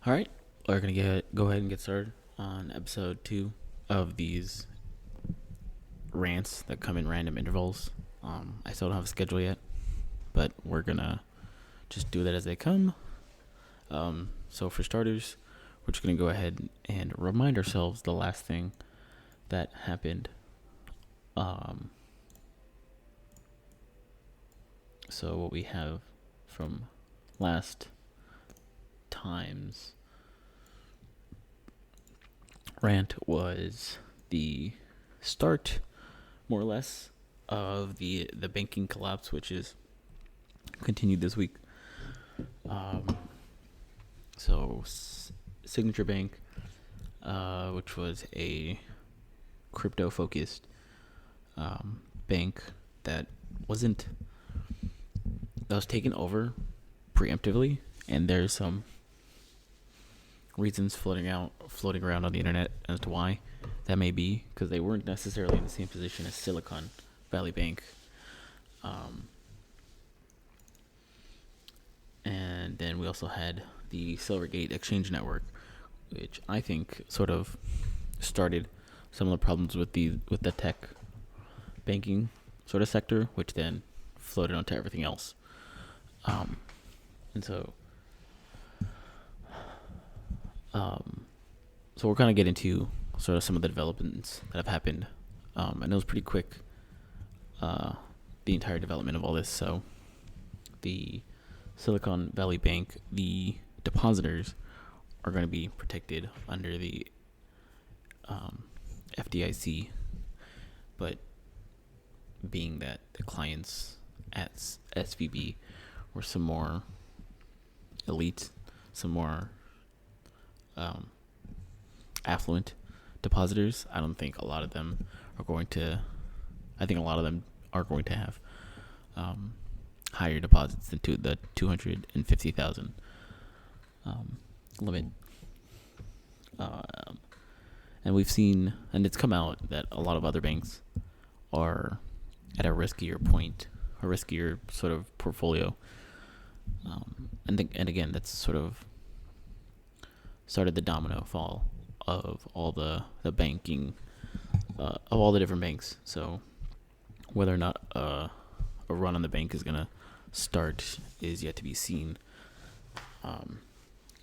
All right, we're gonna go ahead and get started on episode 2 of these rants that come in random intervals. I still don't have a schedule yet, but we're gonna just do that as they come. So for starters, we're just gonna go ahead and remind ourselves the last thing that happened. So what we have from last time's rant was the start, more or less, of the banking collapse, which is continued this week. So Signature Bank, which was a crypto focused bank that was taken over preemptively, and there's some reasons floating around on the internet as to why that may be, because they weren't necessarily in the same position as Silicon Valley Bank. And then we also had the Silvergate Exchange Network, which I think sort of started some of the problems with the tech banking sort of sector, which then floated onto everything else. And so we're kind of getting into sort of some of the developments that have happened. And it was pretty quick, the entire development of all this. So the Silicon Valley Bank, the depositors are going to be protected under the FDIC, but being that the clients at SVB were some more elite, some more affluent depositors, I think a lot of them are going to have higher deposits than the 250,000 limit. And we've seen, and it's come out that a lot of other banks are at a riskier point, a riskier sort of portfolio. And again, that's sort of started the domino fall of all the banking, of all the different banks. So whether or not a run on the bank is going to start is yet to be seen.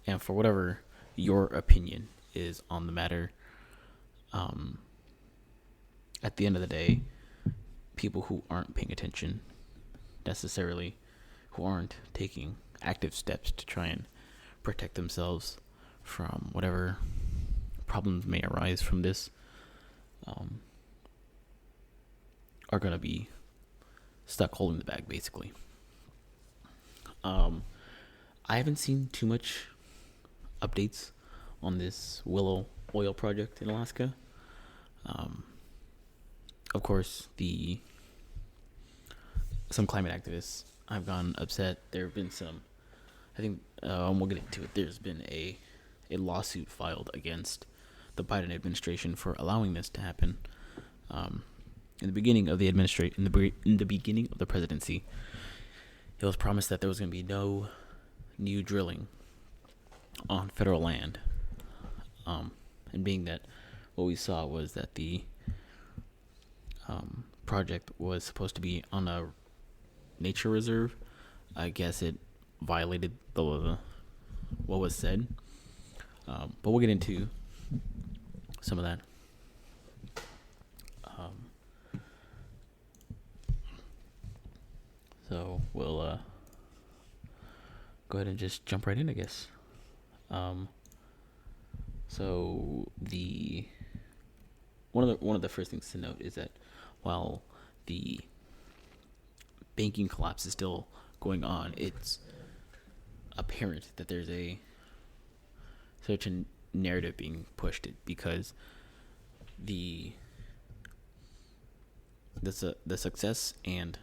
And for whatever your opinion is on the matter, at the end of the day, people who aren't paying attention necessarily, who aren't taking active steps to try and protect themselves from whatever problems may arise from this, are going to be stuck holding the bag, basically. I haven't seen too much updates on this Willow oil project in Alaska. Of course, some climate activists have gone upset. There have been some, I think, we'll get into it. There's been a lawsuit filed against the Biden administration for allowing this to happen. In the beginning of the in the beginning of the presidency, it was promised that there was going to be no new drilling on federal land. And being that what we saw was that the project was supposed to be on a nature reserve, I guess it violated what was said. But we'll get into some of that. So we'll go ahead and just jump right in, I guess. So one of the first things to note is that while the banking collapse is still going on, it's apparent that there's such a narrative being pushed, because the success and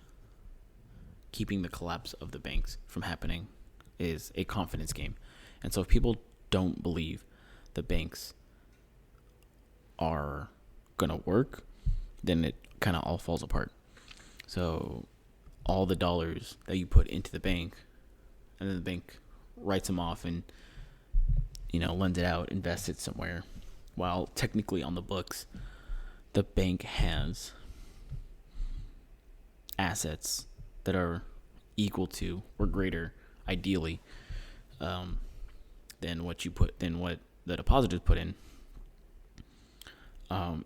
keeping the collapse of the banks from happening is a confidence game. And so if people don't believe the banks are going to work, then it kind of all falls apart. So all the dollars that you put into the bank, and then the bank writes them off and lends it out, invests it somewhere, while technically on the books, the bank has assets that are equal to or greater, ideally, than what the depositors put in.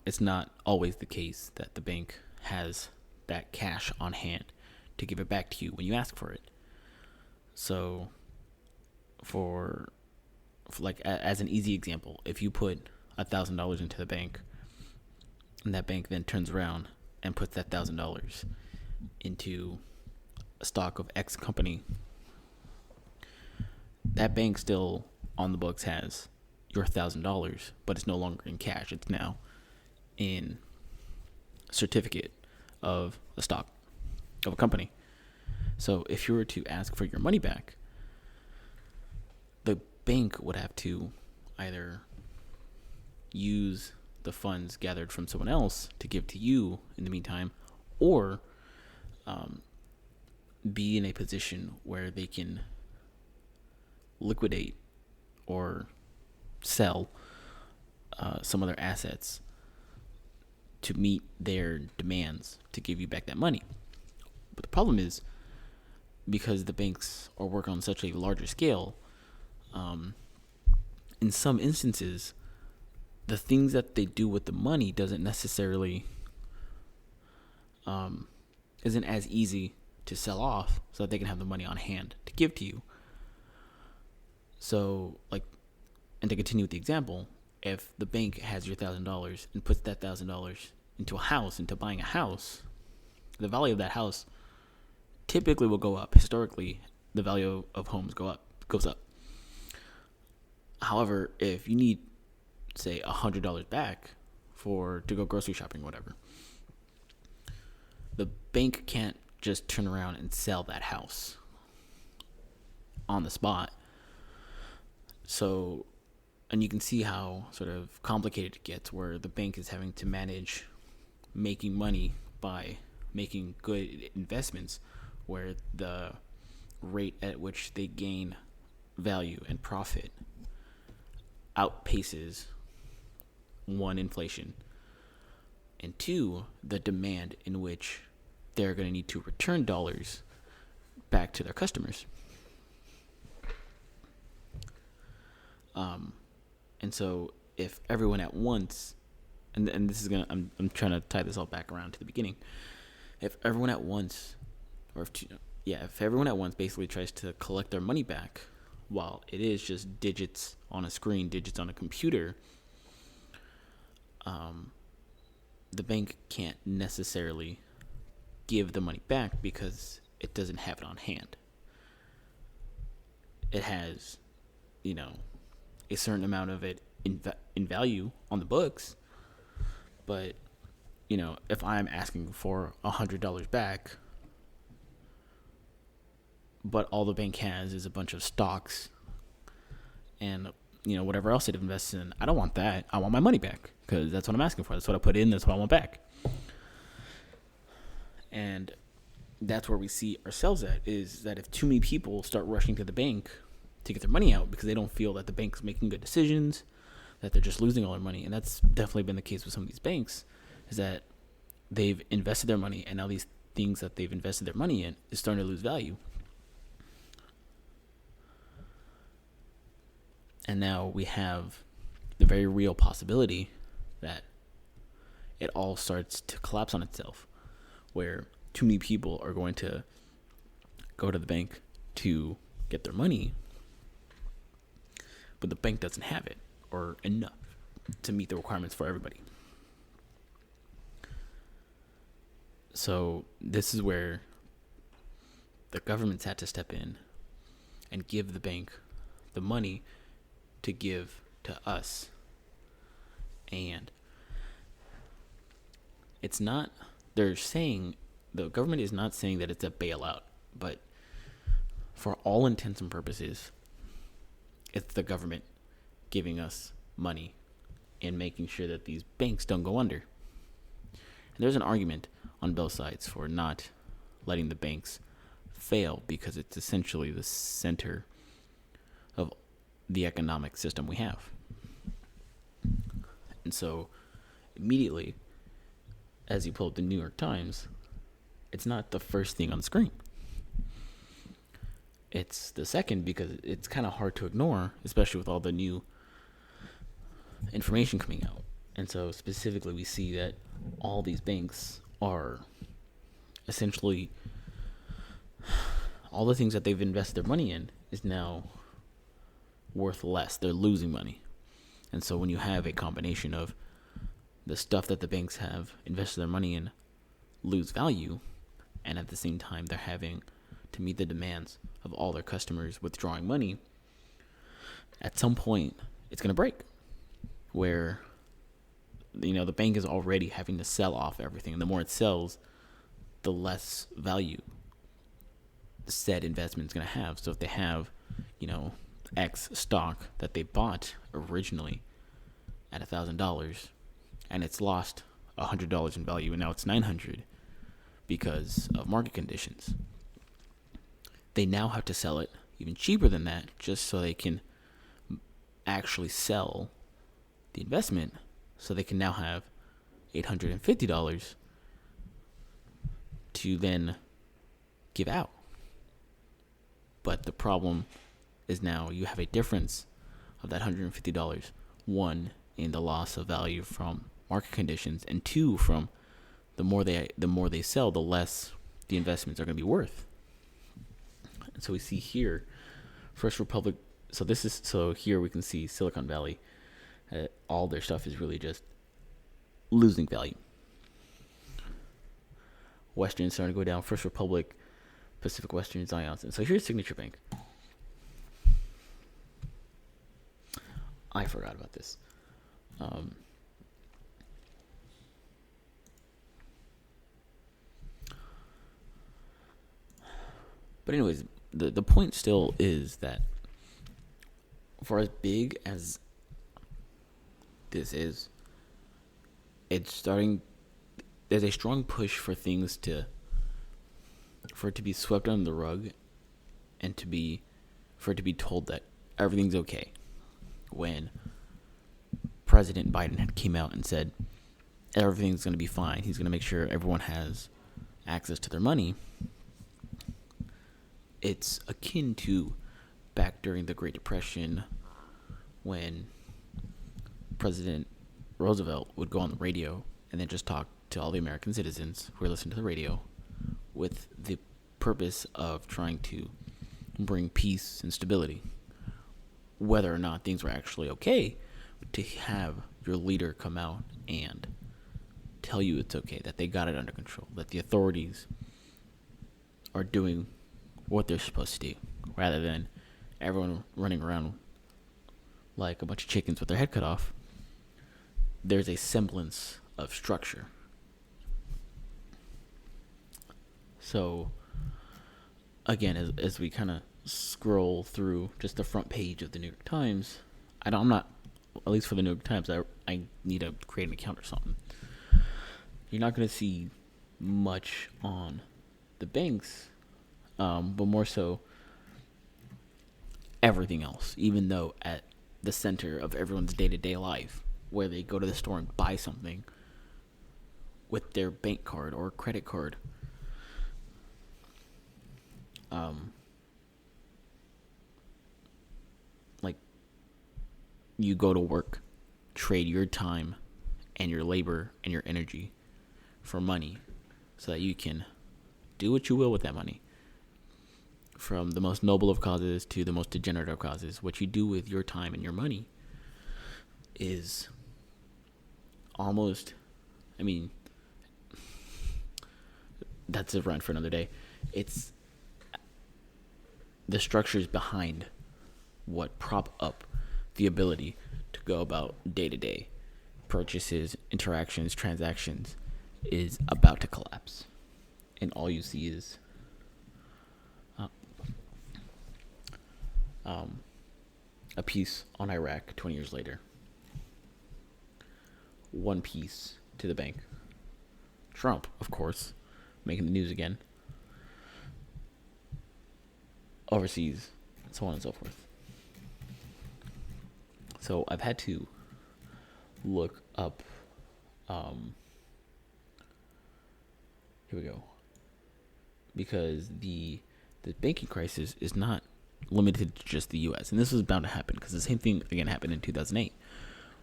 It's not always the case that the bank has that cash on hand to give it back to you when you ask for it. So, for like as an easy example, if you put $1,000 into the bank, and that bank then turns around and puts that $1,000 into a stock of X company, that bank still on the books has your $1,000, but it's no longer in cash. It's now in a certificate of a stock of a company. So if you were to ask for your money back, the bank would have to either use the funds gathered from someone else to give to you in the meantime, or be in a position where they can liquidate or sell some other assets to meet their demands to give you back that money. But the problem is, because the banks are working on such a larger scale, in some instances, the things that they do with the money doesn't necessarily isn't as easy to sell off so that they can have the money on hand to give to you. So, and to continue with the example, if the bank has your $1,000 and puts that $1,000 into buying a house, the value of that house typically will go up. Historically, the value of homes goes up. However, if you need, say, $100 back to go grocery shopping or whatever, the bank can't just turn around and sell that house on the spot. So, and you can see how sort of complicated it gets, where the bank is having to manage making money by making good investments, where the rate at which they gain value and profit outpaces, one, inflation, and two, the demand in which they're going to need to return dollars back to their customers. And so if everyone at once, and this is I'm trying to tie this all back around to the beginning. If everyone at once, if everyone at once basically tries to collect their money back, while it is just digits on a screen, digits on a computer, the bank can't necessarily give the money back because it doesn't have it on hand. It has, a certain amount of it in value on the books, but if I'm asking for $100 back, but all the bank has is a bunch of stocks and whatever else it invests in, I don't want that. I want my money back because that's what I'm asking for. That's what I put in. That's what I want back. And that's where we see ourselves at, is that if too many people start rushing to the bank to get their money out because they don't feel that the bank's making good decisions, that they're just losing all their money. And that's definitely been the case with some of these banks, is that they've invested their money, and now these things that they've invested their money in is starting to lose value. And now we have the very real possibility that it all starts to collapse on itself, where too many people are going to go to the bank to get their money, but the bank doesn't have it or enough to meet the requirements for everybody. So this is where the government's had to step in and give the bank the money to give to us. And it's not, the government is not saying that it's a bailout, but for all intents and purposes, it's the government giving us money and making sure that these banks don't go under. And there's an argument on both sides for not letting the banks fail, because it's essentially the center of the economic system we have. And so immediately, as you pull up the New York Times, it's not the first thing on the screen. It's the second, because it's kind of hard to ignore, especially with all the new information coming out. And so specifically, we see that all these banks are essentially, all the things that they've invested their money in is now worth less. They're losing money. And so when you have a combination of the stuff that the banks have invested their money in lose value, and at the same time they're having to meet the demands of all their customers withdrawing money, at some point it's going to break, where the bank is already having to sell off everything. And the more it sells, the less value said investment is going to have. So if they have, X stock that they bought originally at $1,000, and it's lost $100 in value, and now it's $900 because of market conditions, they now have to sell it even cheaper than that, just so they can actually sell the investment, so they can now have $850 to then give out. But the problem is now you have a difference of that $150, one, in the loss of value from market conditions, and two, from the more they sell, the less the investments are going to be worth. And so we see here, First Republic. So here we can see Silicon Valley. All their stuff is really just losing value. Western starting to go down. First Republic, Pacific Western, Zions. And so here's Signature Bank. I forgot about this. But anyways, the point still is that for as big as this is, there's a strong push for things for it to be swept under the rug, and for it to be told that everything's okay. When President Biden had came out and said everything's going to be fine, he's going to make sure everyone has access to their money, it's akin to back during the Great Depression, when President Roosevelt would go on the radio and then just talk to all the American citizens who were listening to the radio, with the purpose of trying to bring peace and stability. Whether or not things were actually okay, to have your leader come out and tell you it's okay, that they got it under control, that the authorities are doing what they're supposed to do, rather than everyone running around like a bunch of chickens with their head cut off. There's a semblance of structure. So again, as we kind of scroll through just the front page of the New York Times, I'm not, at least for the New York Times, I need to create an account or something. You're not going to see much on the banks, but more so everything else, even though at the center of everyone's day-to-day life, where they go to the store and buy something with their bank card or credit card, like, you go to work, trade your time and your labor and your energy for money, so that you can do what you will with that money. From the most noble of causes to the most degenerate of causes, what you do with your time and your money is almost, that's a rant for another day. It's the structures behind what prop up the ability to go about day-to-day purchases, interactions, transactions is about to collapse. And all you see is a piece on Iraq 20 years later. One piece to the bank. Trump, of course, making the news again. Overseas, and so on and so forth. So I've had to look up. Here we go. Because the banking crisis is not limited to just the U.S. And this was bound to happen because the same thing again happened in 2008,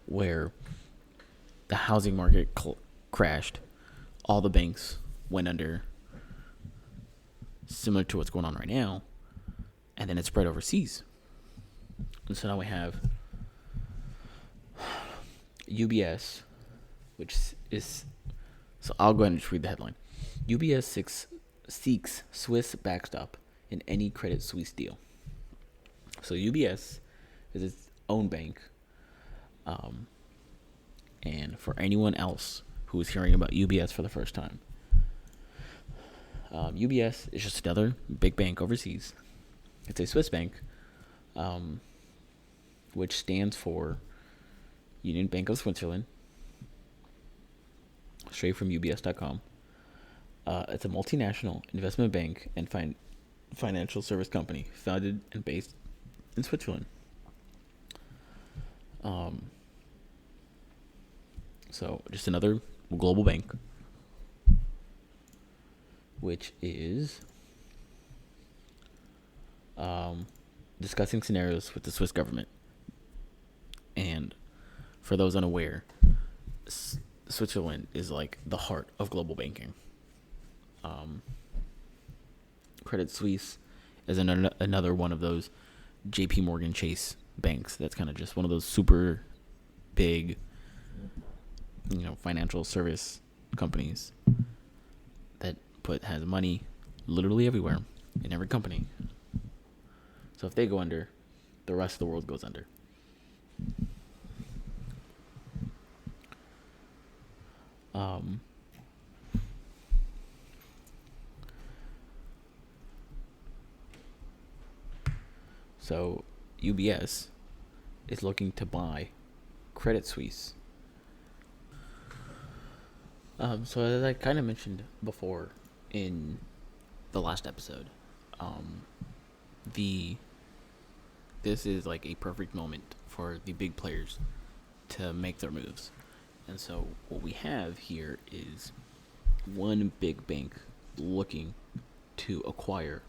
where the housing market crashed, all the banks went under, similar to what's going on right now, and then it spread overseas. And so now we have UBS, which is, so I'll go ahead and just read the headline. UBS seeks Swiss backstop in any Credit Suisse deal. So UBS is its own bank. And for anyone else who is hearing about UBS for the first time, UBS is just another big bank overseas. It's a Swiss bank, which stands for Union Bank of Switzerland, straight from ubs.com. It's a multinational investment bank and financial service company founded and based in Switzerland. So just another global bank, which is discussing scenarios with the Swiss government. And for those unaware, Switzerland is like the heart of global banking. Credit Suisse is another one of those JP Morgan Chase banks that's kind of just one of those super big, financial service companies that has money literally everywhere in every company. So if they go under, the rest of the world goes under. So UBS is looking to buy Credit Suisse. So as I kind of mentioned before in the last episode, this is like a perfect moment for the big players to make their moves. And so what we have here is one big bank looking to acquire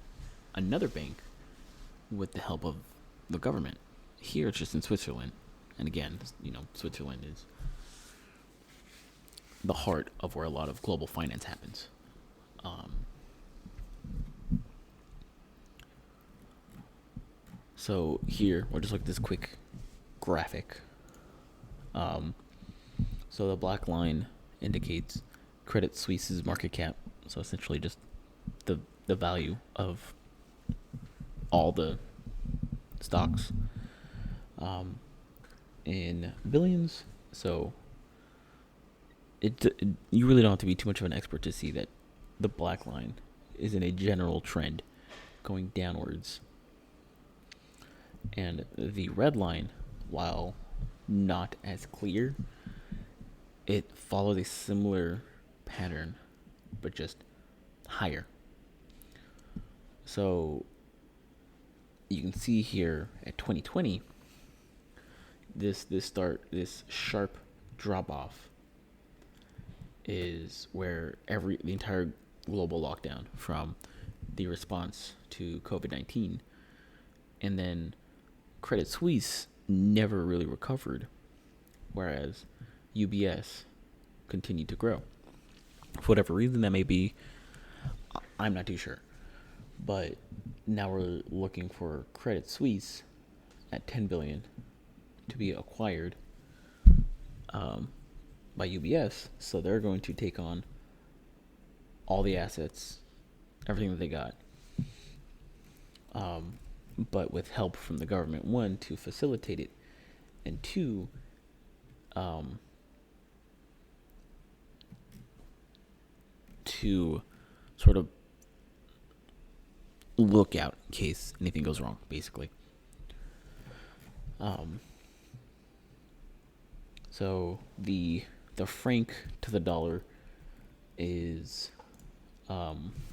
another bank with the help of the government. Here it's just in Switzerland. And again, Switzerland is the heart of where a lot of global finance happens. So here, we'll just look at this quick graphic. So the black line indicates Credit Suisse's market cap. So essentially just the value of all the stocks in billions. So you really don't have to be too much of an expert to see that the black line is in a general trend going downwards. And the red line, while not as clear, it follows a similar pattern, but just higher. So you can see here at 2020, this sharp drop off is where the entire global lockdown from the response to COVID-19, and then Credit Suisse never really recovered, whereas UBS continued to grow. For whatever reason that may be, I'm not too sure. But now we're looking for Credit Suisse at $10 billion to be acquired by UBS. So they're going to take on all the assets, everything that they got, but with help from the government. One, to facilitate it, and two, to sort of look out in case anything goes wrong, basically. So the franc to the dollar is,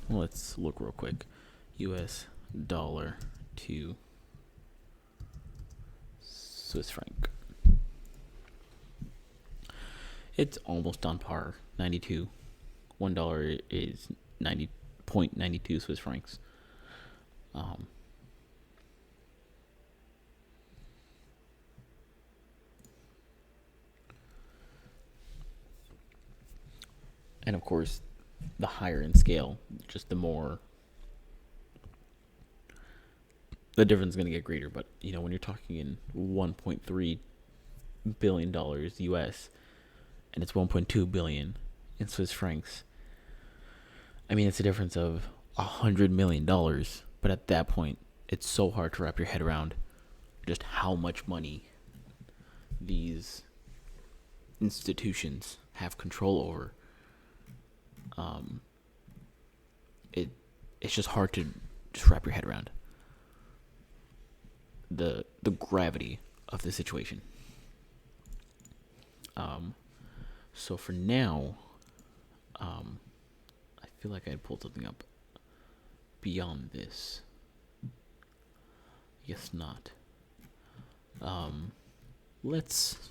let's look real quick. US dollar to Swiss franc. It's almost on par. 92. $1 is 90.92 Swiss francs. And of course, the higher in scale, just the more the difference is going to get greater. But when you're talking in $1.3 billion US and it's 1.2 billion in Swiss francs, I mean, it's a difference of $100 million. But at that point, it's so hard to wrap your head around just how much money these institutions have control over. It's just hard to just wrap your head around the gravity of the situation. So for now, I feel like I'd pulled something up beyond this. Guess not. Let's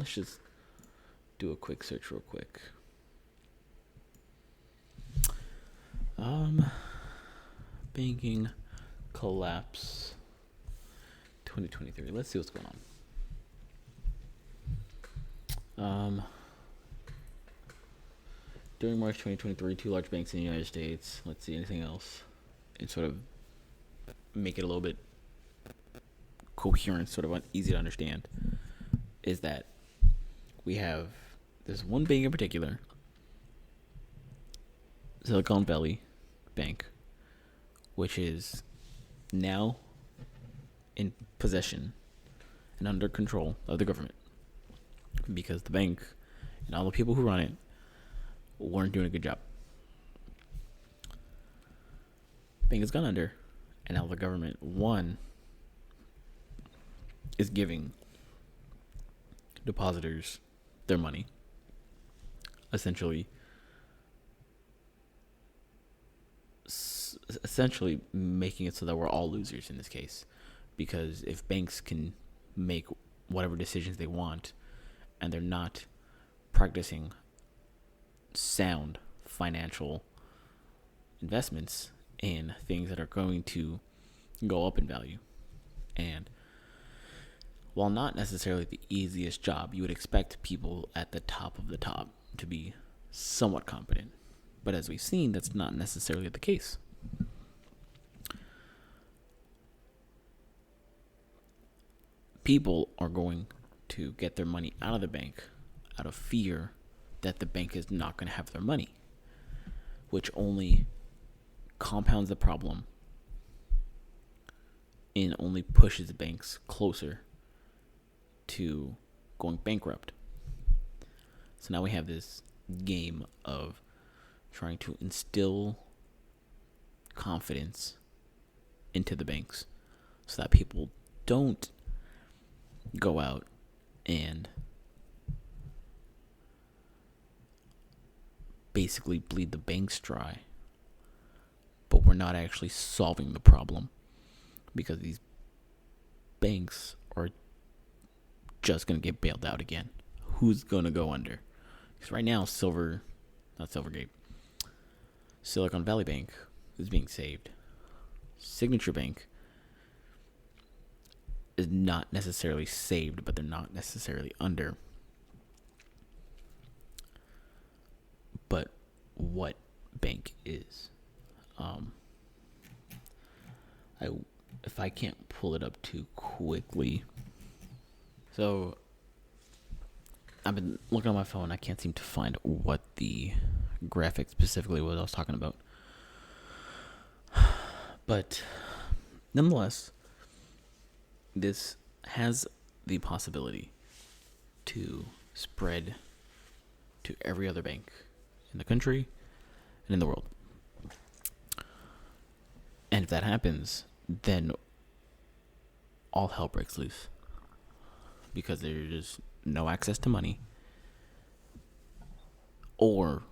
just do a quick search real quick. Banking collapse 2023. Let's see what's going on. During March 2023, two large banks in the United States. Let's see, anything else? And sort of make it a little bit coherent, sort of easy to understand, is that we have this one bank in particular, Silicon Valley Bank, which is now in possession and under control of the government, because the bank and all the people who run it weren't doing a good job. The bank has gone under, and now the government, one, is giving depositors their money, essentially making it so that we're all losers in this case. Because if banks can make whatever decisions they want and they're not practicing sound financial investments in things that are going to go up in value, and while not necessarily the easiest job, you would expect people at the top of the top to be somewhat competent. But as we've seen, that's not necessarily the case. People are going to get their money out of the bank out of fear that the bank is not going to have their money, which only compounds the problem and only pushes the banks closer to going bankrupt. So now we have this game of trying to instill confidence into the banks so that people don't go out and basically bleed the banks dry. But we're not actually solving the problem, because these banks are just going to get bailed out again. Who's going to go under? Because right now, Silicon Valley Bank is being saved. Signature Bank is not necessarily saved, but they're not necessarily under. But what bank is? If I can't pull it up too quickly. So I've been looking on my phone. I can't seem to find what the graphic specifically was I was talking about. But nonetheless, this has the possibility to spread to every other bank in the country and in the world. And if that happens, then all hell breaks loose, because there's just no access to money, or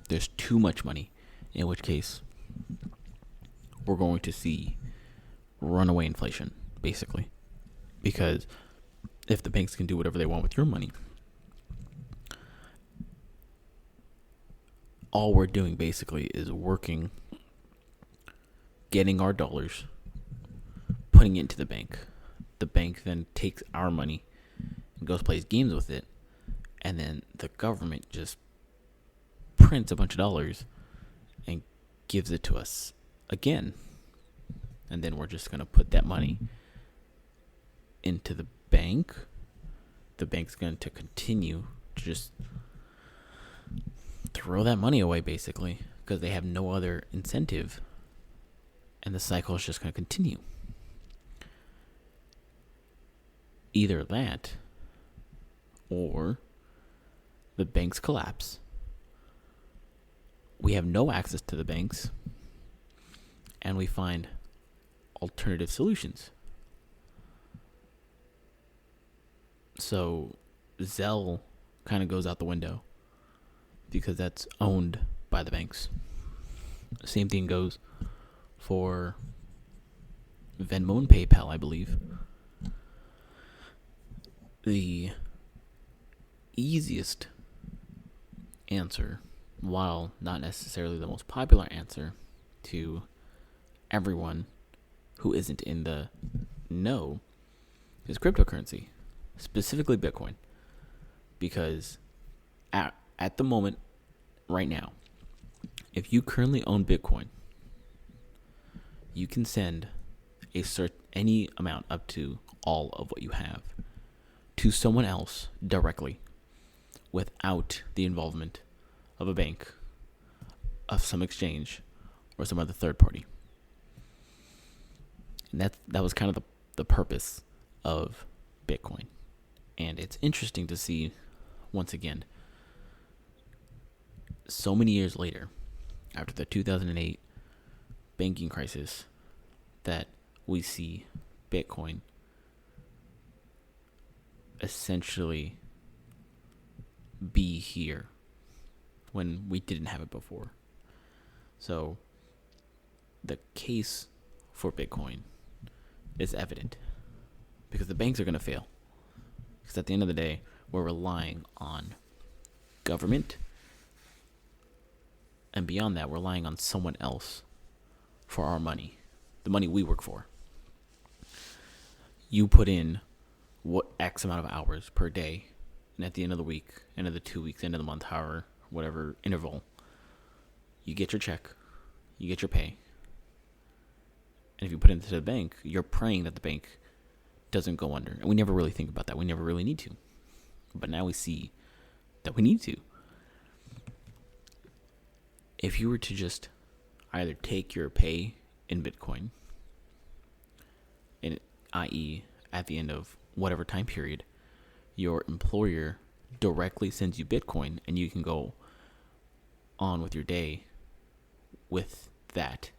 there's too much money, in which case we're going to see runaway inflation, basically. Because if the banks can do whatever they want with your money, all we're doing basically is working, getting our dollars, putting it into the bank. The bank then takes our money and goes plays games with it, and then the government just prints a bunch of dollars and gives it to us again. And then we're just going to put that money into the bank. The bank's going to continue to just throw that money away, basically, because they have no other incentive. And the cycle is just going to continue. Either that, or the banks collapse. We have no access to the banks, and we find alternative solutions. So Zelle kind of goes out the window because that's owned by the banks. Same thing goes for Venmo and PayPal, I believe. The easiest answer, while not necessarily the most popular answer to everyone who isn't in the know, is cryptocurrency, specifically Bitcoin. Because at the moment, right now, if you currently own Bitcoin, you can send any amount up to all of what you have to someone else directly without the involvement of a bank, of some exchange, or some other third party. And that was kind of the purpose of Bitcoin. And it's interesting to see, once again, so many years later, after the 2008 banking crisis, that we see Bitcoin essentially be here when we didn't have it before. So the case for Bitcoin is evident because the banks are going to fail. Because at the end of the day, we're relying on government, and beyond that, we're relying on someone else for our money, the money we work for. You put in what X amount of hours per day, and at the end of the week, end of the 2 weeks, end of the month, however, whatever interval, you get your check, you get your pay. And if you put it into the bank, you're praying that the bank doesn't go under. And we never really think about that. We never really need to. But now we see that we need to. If you were to just either take your pay in Bitcoin, i.e. at the end of whatever time period, your employer directly sends you Bitcoin and you can go on with your day with that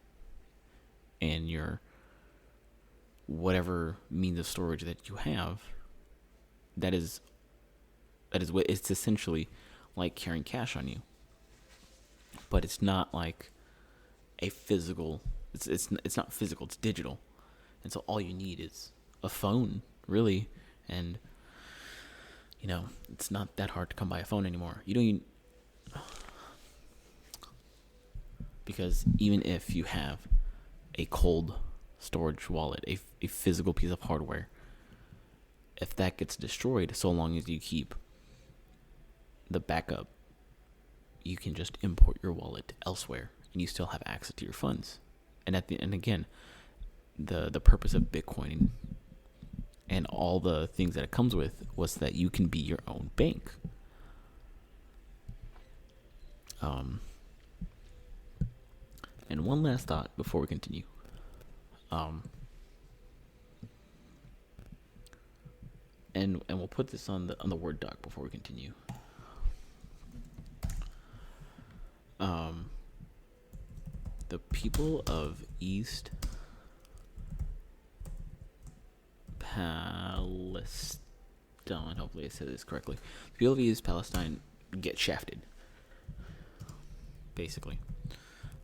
and your whatever means of storage that you have, that is what it's essentially like carrying cash on you. But it's not like a physical, it's not physical, it's digital. And so all you need is a phone, really. And it's not that hard to come by a phone anymore. You don't even, because even if you have a cold storage wallet, a physical piece of hardware, if that gets destroyed, so long as you keep the backup, you can just import your wallet elsewhere and you still have access to your funds. And again, the purpose of Bitcoin and all the things that it comes with was that you can be your own bank. And one last thought before we continue. And we'll put this on the Word doc before we continue. The people of East Palestine, hopefully I said this correctly. The people of East Palestine get shafted. Basically,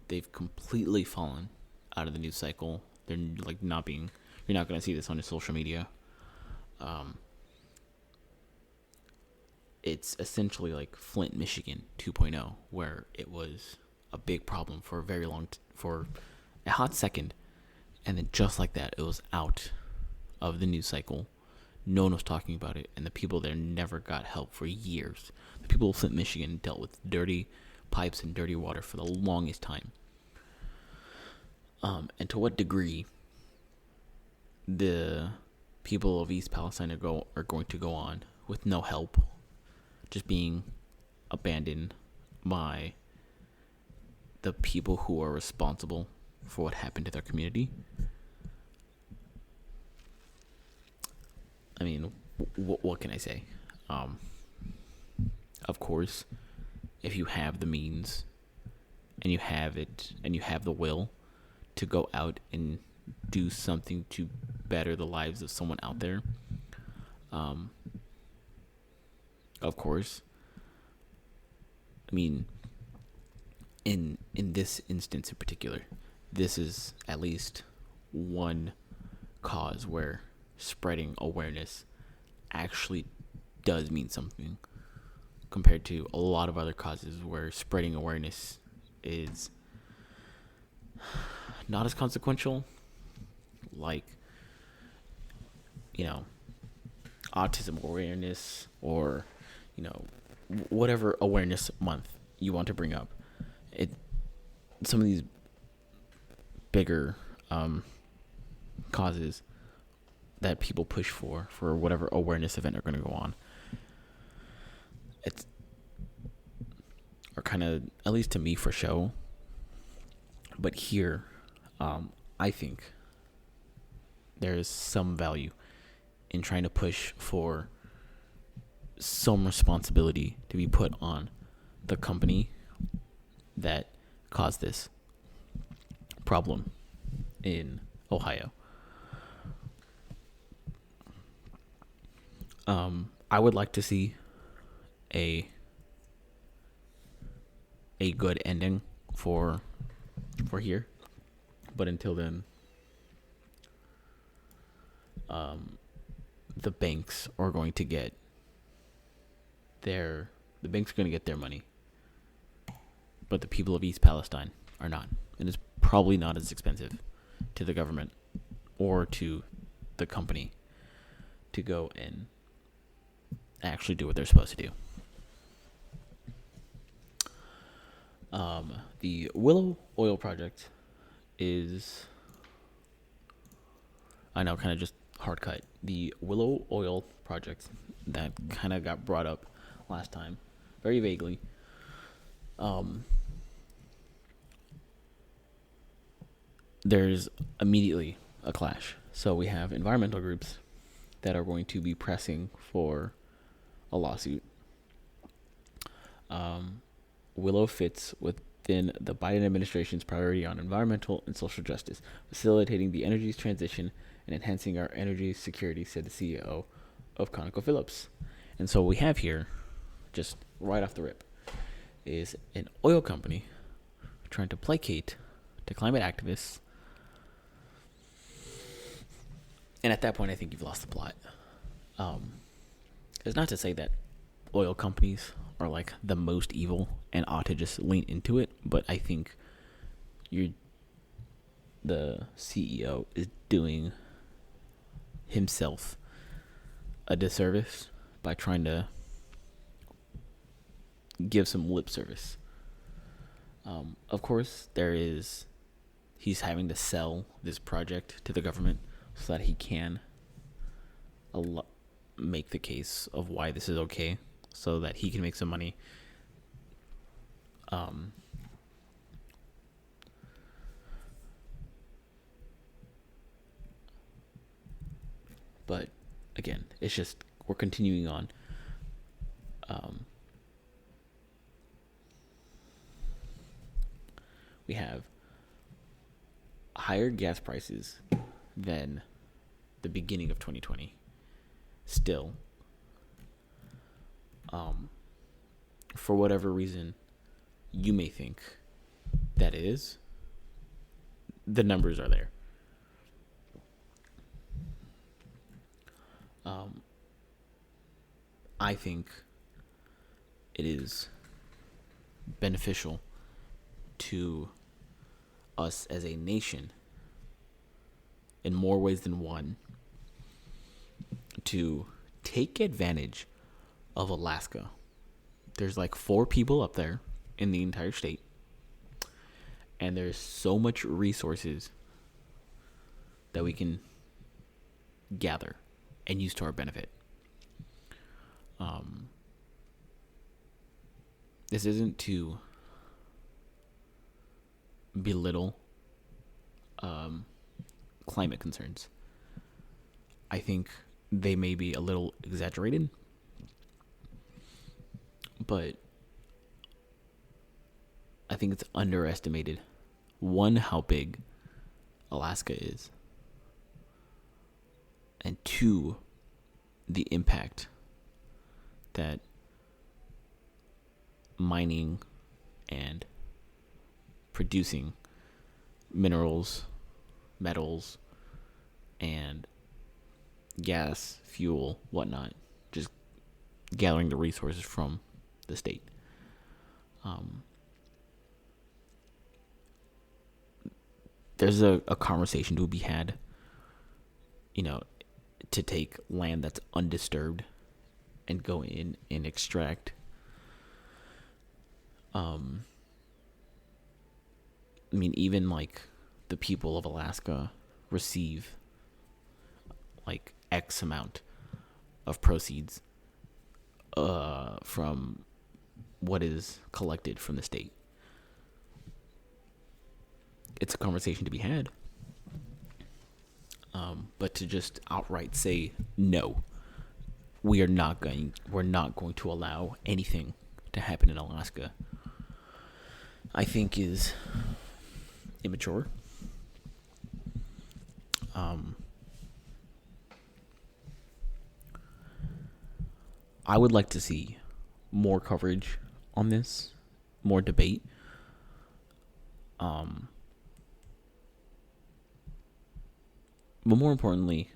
they've completely fallen out of the news cycle. They're like you're not going to see this on social media. it's essentially like Flint, Michigan 2.0, where it was a big problem for a very for a hot second, and then just like that, it was out of the news cycle. No one was talking about it, and the people there never got help for years. The people of Flint, Michigan dealt with dirty pipes and dirty water for the longest time. And to what degree the people of East Palestine are going to go on with no help, just being abandoned by the people who are responsible for what happened to their community. I mean, what can I say? Of course, if you have the means and you have it and you have the will to go out and do something to better the lives of someone out there, of course. I mean, in this instance in particular, this is at least one cause where spreading awareness actually does mean something, compared to a lot of other causes where spreading awareness is not as consequential, like, autism awareness, or, whatever awareness month you want to bring up. Some of these bigger causes that people push for whatever awareness event are going to go on, are kind of, at least to me, for show. But here, I think there is some value in trying to push for some responsibility to be put on the company that caused this problem in Ohio. I would like to see a good ending for here, but until then, the banks are going to get their money, but the people of East Palestine are not, and it's probably not as expensive to the government or to the company to go and actually do what they're supposed to do. The Willow Oil Project is, I know, kind of just hard cut. The Willow Oil Project that kind of got brought up last time, very vaguely. There's immediately a clash. So we have environmental groups that are going to be pressing for a lawsuit. Willow fits within the Biden administration's priority on environmental and social justice, facilitating the energy transition and enhancing our energy security, said the CEO of ConocoPhillips. And so what we have here, just right off the rip, is an oil company trying to placate to climate activists. And at that point, I think you've lost the plot. It's not to say that oil companies are like the most evil and ought to just lean into it, but I think the CEO is doing himself a disservice by trying to give some lip service. Of course, he's having to sell this project to the government so that he can make the case of why this is okay, so that he can make some money. But again, it's just, we're continuing on. We have higher gas prices than the beginning of 2020. Still, for whatever reason you may think that is, the numbers are there. I think it is beneficial to us as a nation in more ways than one to take advantage of Alaska. There's like 4 people up there in the entire state, and there's so much resources that we can gather and use to our benefit. This isn't to belittle climate concerns. I think they may be a little exaggerated, but I think it's underestimated. One, how big Alaska is, and 2, the impact that mining and producing minerals, metals, and gas, fuel, whatnot, just gathering the resources from the state. There's a conversation to be had, to take land that's undisturbed and go in and extract. Even like the people of Alaska receive like X amount of proceeds from what is collected from the state. It's a conversation to be had. But to just outright say no, we're not going to allow anything to happen in Alaska, I think is immature. I would like to see more coverage on this, more debate. But more importantly,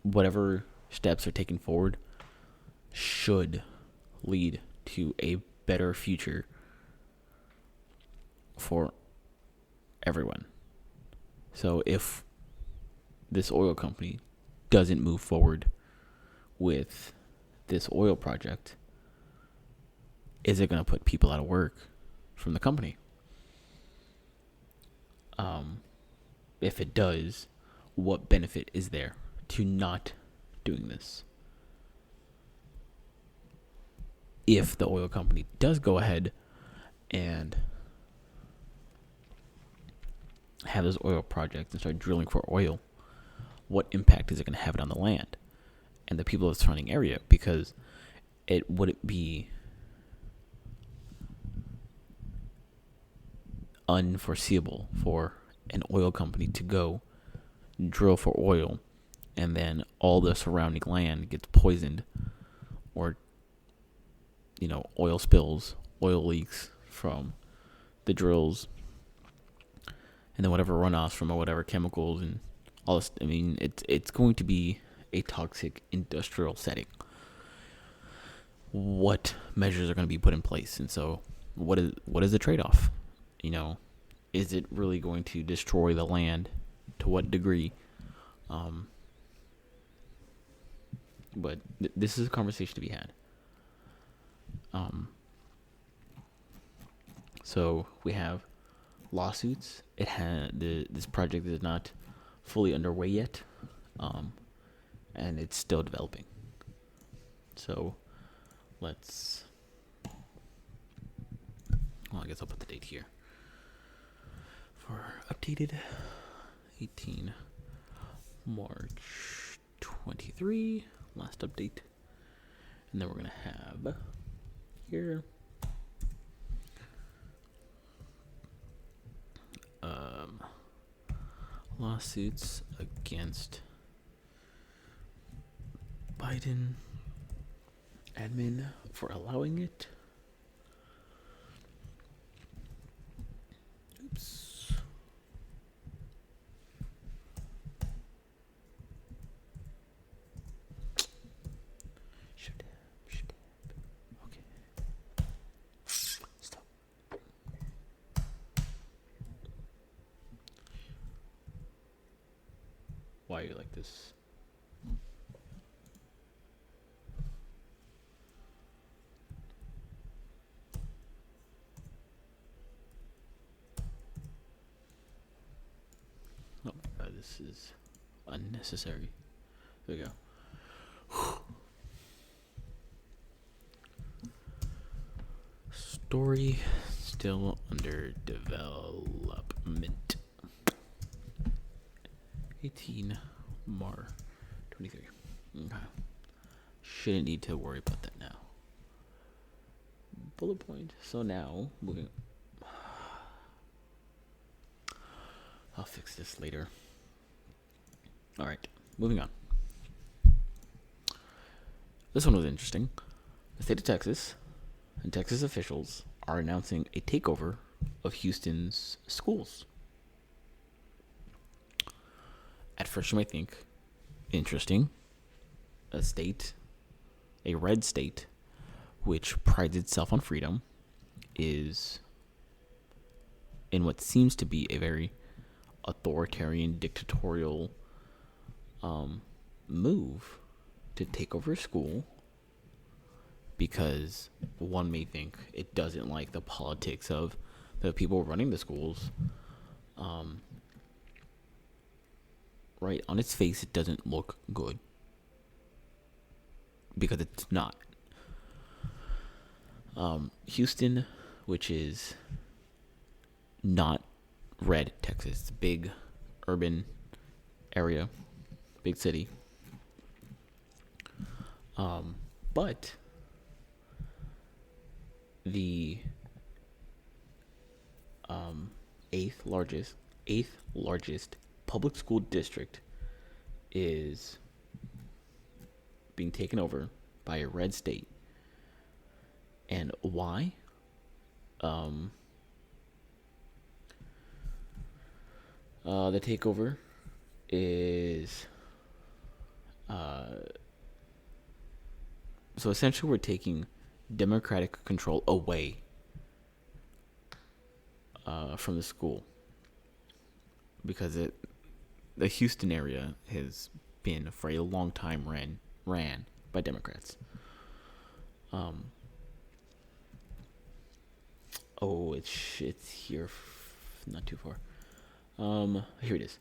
whatever steps are taken forward should lead to a better future for everyone. So if this oil company doesn't move forward with this oil project, is it going to put people out of work from the company? If it does, what benefit is there to not doing this? If the oil company does go ahead and have this oil project and start drilling for oil, what impact is it going to have on the land and the people of the surrounding area? Because would it be unforeseeable for an oil company to go drill for oil and then all the surrounding land gets poisoned, or oil spills, oil leaks from the drills, and then whatever runoffs from whatever chemicals and all this? It's going to be a toxic industrial setting. What measures are going to be put in place? And so what is the trade-off? Is it really going to destroy the land? To what degree? But this is a conversation to be had. So we have lawsuits. This project is not fully underway yet, and it's still developing. So I guess I'll put the date here for updated 18 March 23, last update. And then we're going to have here lawsuits against Biden admin for allowing it. Oops. Should why you like this. Oh my god, this is unnecessary. There we go. Story still under development. 18 Mar 23. Okay. Shouldn't need to worry about that now. Bullet point. So now, moving. I'll fix this later. Alright, moving on. This one was interesting. The state of Texas and Texas officials are announcing a takeover of Houston's schools. At first, you might think, interesting. A red state, which prides itself on freedom, is in what seems to be a very authoritarian, dictatorial move to take over a school, because one may think it doesn't like the politics of the people running the schools. Right, on its face, it doesn't look good, because it's not. Houston, which is not red Texas, big urban area, big city. But the eighth largest public school district is being taken over by a red state. And why? The takeover is so essentially we're taking democratic control away from the school, because the Houston area has been for a long time ran by Democrats. It's here, not too far. Here it is.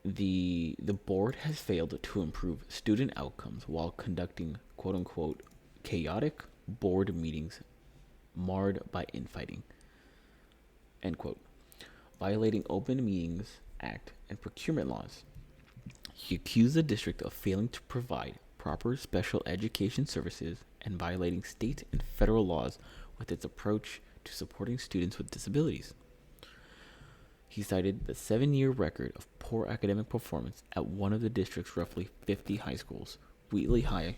The board has failed to improve student outcomes while conducting quote unquote chaotic board meetings marred by infighting, end quote, violating Open Meetings Act and procurement laws. He accused the district of failing to provide proper special education services and violating state and federal laws with its approach to supporting students with disabilities. He cited the 7-year record of poor academic performance at one of the district's roughly 50 high schools, Wheatley High,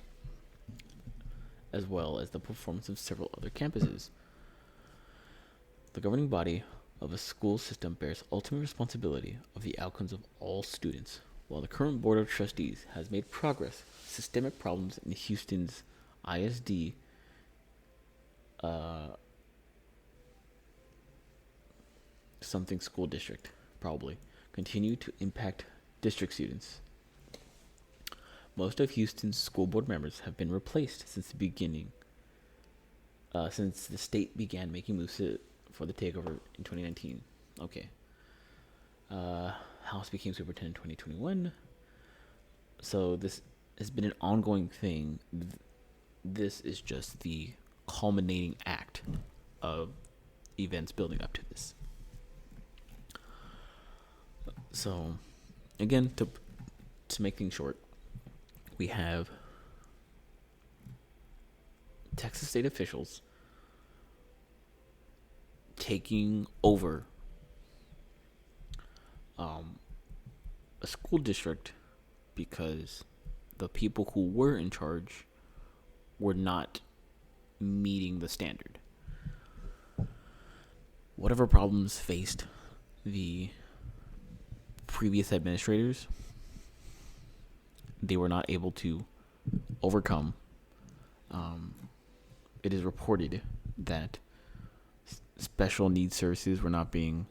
as well as the performance of several other campuses. The governing body of a school system bears ultimate responsibility of the outcomes of all students. While the current board of trustees has made progress, systemic problems in Houston's ISD something school district probably continue to impact district students. Most of Houston's school board members have been replaced since the state began making moves for the takeover in 2019. Okay. House became superintendent in 2021. So this has been an ongoing thing. This is just the culminating act of events building up to this. So, again, to make things short, we have Texas state officials taking over a school district because the people who were in charge were not meeting the standard. Whatever problems faced the previous administrators, they were not able to overcome. It is reported that special needs services were not being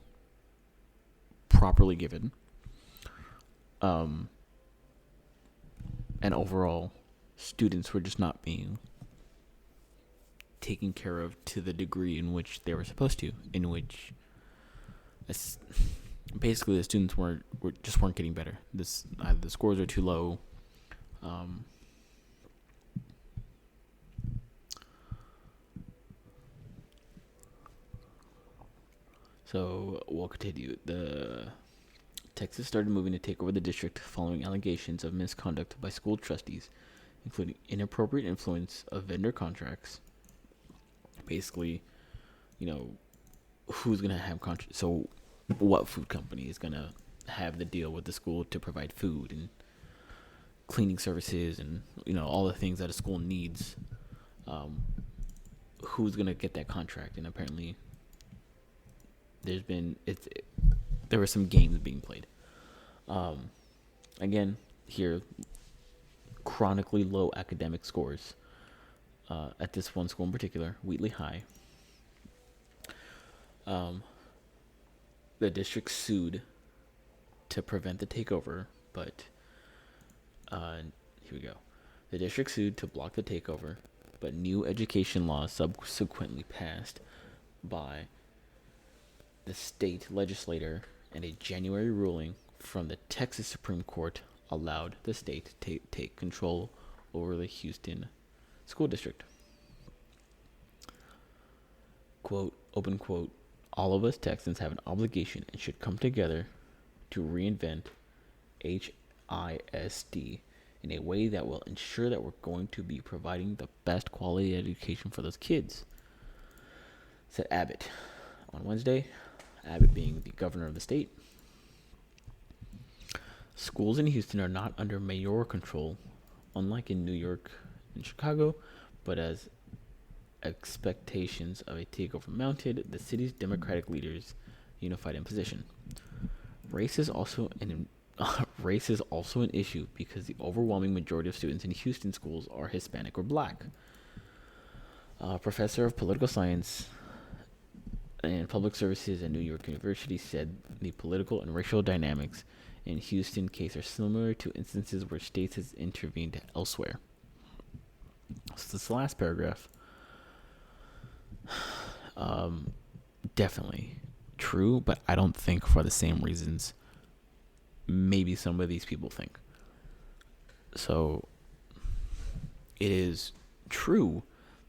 properly given. and overall, students were just not being taken care of to the degree in which they were supposed to. In which, basically, the students weren't getting better. Either the scores are too low. So we'll continue. The Texas started moving to take over the district following allegations of misconduct by school trustees, including inappropriate influence of vendor contracts. Basically, who's gonna have contracts? So, what food company is gonna have the deal with the school to provide food and cleaning services and all the things that a school needs? Who's gonna get that contract? And apparently, there were some games being played. Again, here, chronically low academic scores at this one school in particular, Wheatley High. The district sued to prevent the takeover, but here we go. The district sued to block the takeover, but new education laws subsequently passed by the state legislature, and a January ruling from the Texas Supreme Court allowed the state to take control over the Houston school district. Quote, open quote, all of us Texans have an obligation and should come together to reinvent HISD in a way that will ensure that we're going to be providing the best quality education for those kids, said Abbott on Wednesday. Abbott being the governor of the state. Schools in Houston are not under mayoral control, unlike in New York and Chicago, but as expectations of a takeover mounted, the city's Democratic leaders unified in position. Race is also an issue because the overwhelming majority of students in Houston schools are Hispanic or Black. Professor of political science and public services at New York University said the political and racial dynamics in Houston case are similar to instances where states has intervened elsewhere. So this last paragraph, definitely true, but I don't think for the same reasons maybe some of these people think. So it is true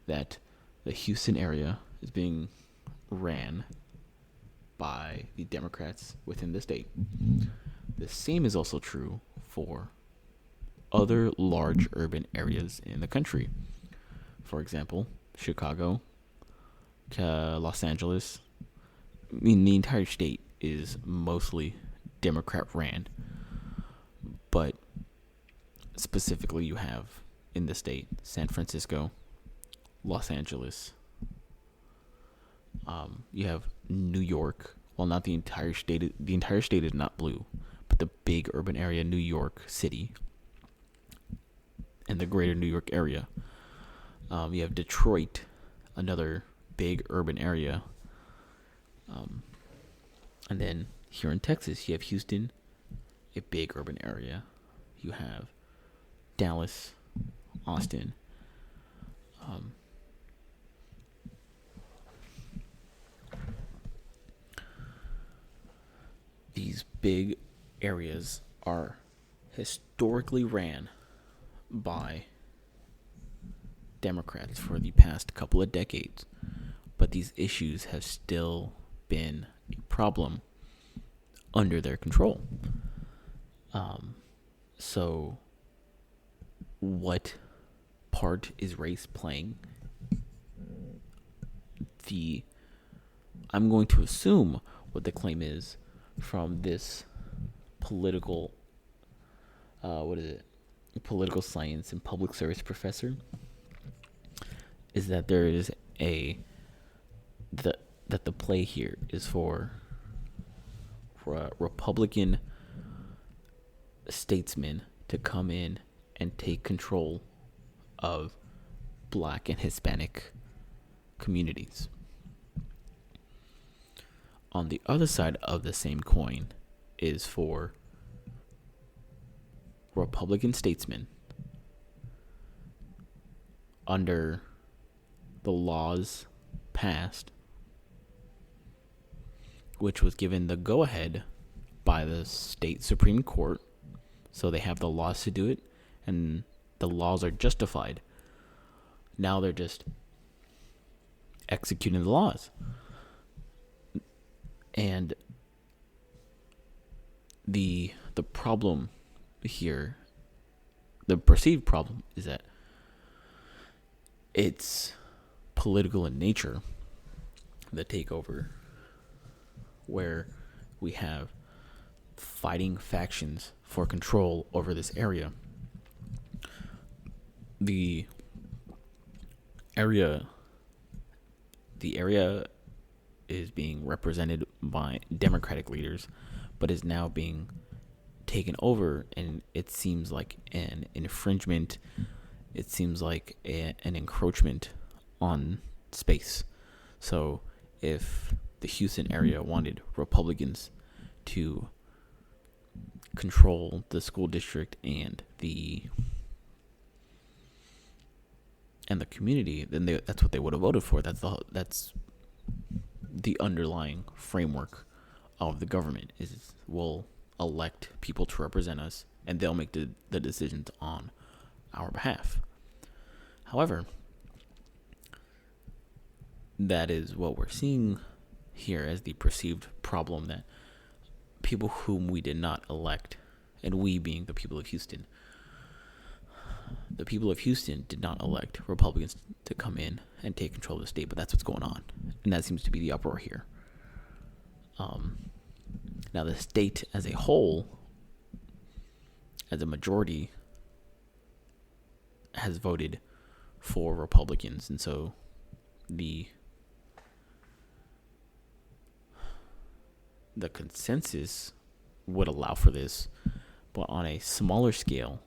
that the Houston area is being ran by the Democrats within the state. The same is also true for other large urban areas in the country. For example, Chicago, Los Angeles. I mean, the entire state is mostly Democrat ran, but specifically you have in the state San Francisco, Los Angeles. You have New York. Well, not the entire state. The entire state is not blue, but the big urban area, New York City, and the greater New York area. You have Detroit, another big urban area. And then here in Texas, you have Houston, a big urban area. You have Dallas, Austin. These big areas are historically ran by Democrats for the past couple of decades, but these issues have still been a problem under their control. So what part is race playing? I'm going to assume what the claim is from this political political science and public service professor is that there is that the play here is for a Republican statesmen to come in and take control of Black and Hispanic communities. On the other side of the same coin is for Republican statesmen under the laws passed, which was given the go-ahead by the state Supreme Court, so they have the laws to do it, and the laws are justified. Now they're just executing the laws. And the problem here, the perceived problem, is that it's political in nature, the takeover, where we have fighting factions for control over this area. The area is being represented by Democratic leaders, but is now being taken over, and it seems like an infringement. It seems like an encroachment on space. So if the Houston area wanted Republicans to control the school district and the community, then that's what they would have voted for. That's the underlying framework of the government, is we'll elect people to represent us, and they'll make the decisions on our behalf. However, that is what we're seeing here as the perceived problem, that people whom we did not elect, and we being the people of Houston, the people of Houston did not elect Republicans to come in and take control of the state, but that's what's going on, and that seems to be the uproar here. Now the state as a whole, as a majority, has voted for Republicans, and so the consensus would allow for this, but on a smaller scale,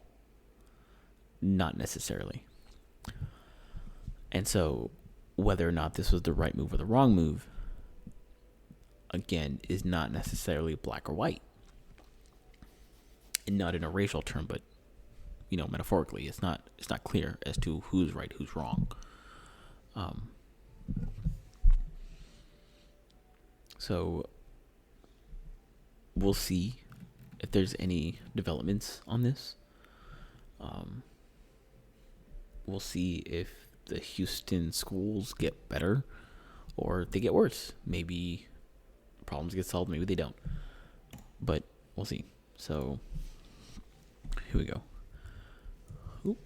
not necessarily. And so whether or not this was the right move or the wrong move, again, is not necessarily black or white. And not in a racial term, but metaphorically, it's not clear as to who's right, who's wrong. So we'll see if there's any developments on this. We'll see if the Houston schools get better or if they get worse. Maybe problems get solved, maybe they don't. But we'll see. So here we go. Oop.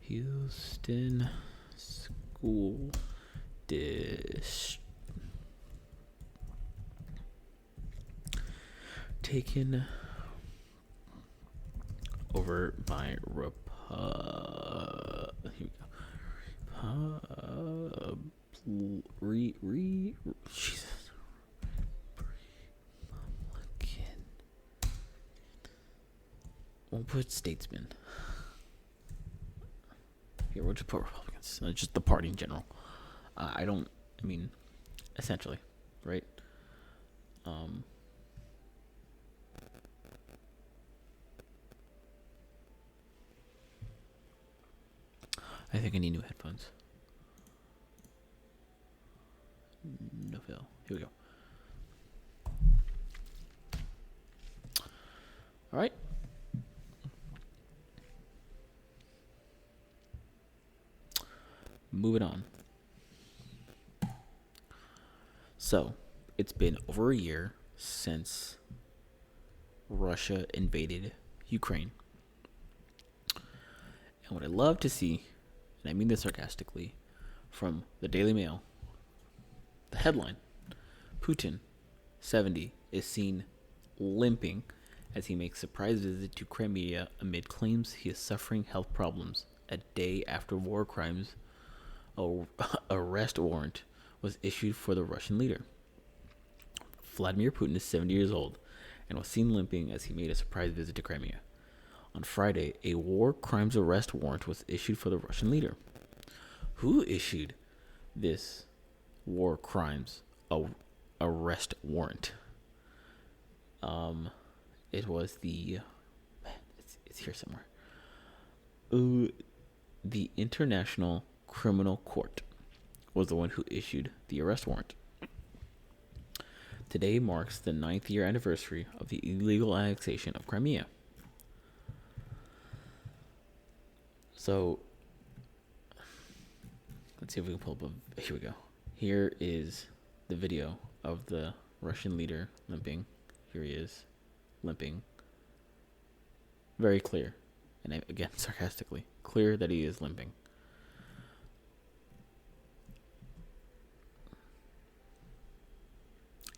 Houston School District taken over by Jesus. Republican. We'll put statesman. Here, we'll just put Republicans. Just the party in general. Essentially, right? I think I need new headphones. No fail. Here we go. All right. Moving on. So, it's been over a year since Russia invaded Ukraine. And what I love to see, and I mean this sarcastically, from the Daily Mail, the headline, Putin, 70, is seen limping as he makes surprise visit to Crimea amid claims he is suffering health problems a day after war crimes arrest warrant was issued for the Russian leader. Vladimir Putin is 70 years old and was seen limping as he made a surprise visit to Crimea. On Friday, a war crimes arrest warrant was issued for the Russian leader. Who issued this war crimes arrest warrant. It was it's here somewhere. The International Criminal Court was the one who issued the arrest warrant. Today marks the 9th year anniversary of the illegal annexation of Crimea. So, let's see if we can pull up here we go. Here is the video of the Russian leader limping. Here he is, limping. Very clear, and again, sarcastically, clear that he is limping.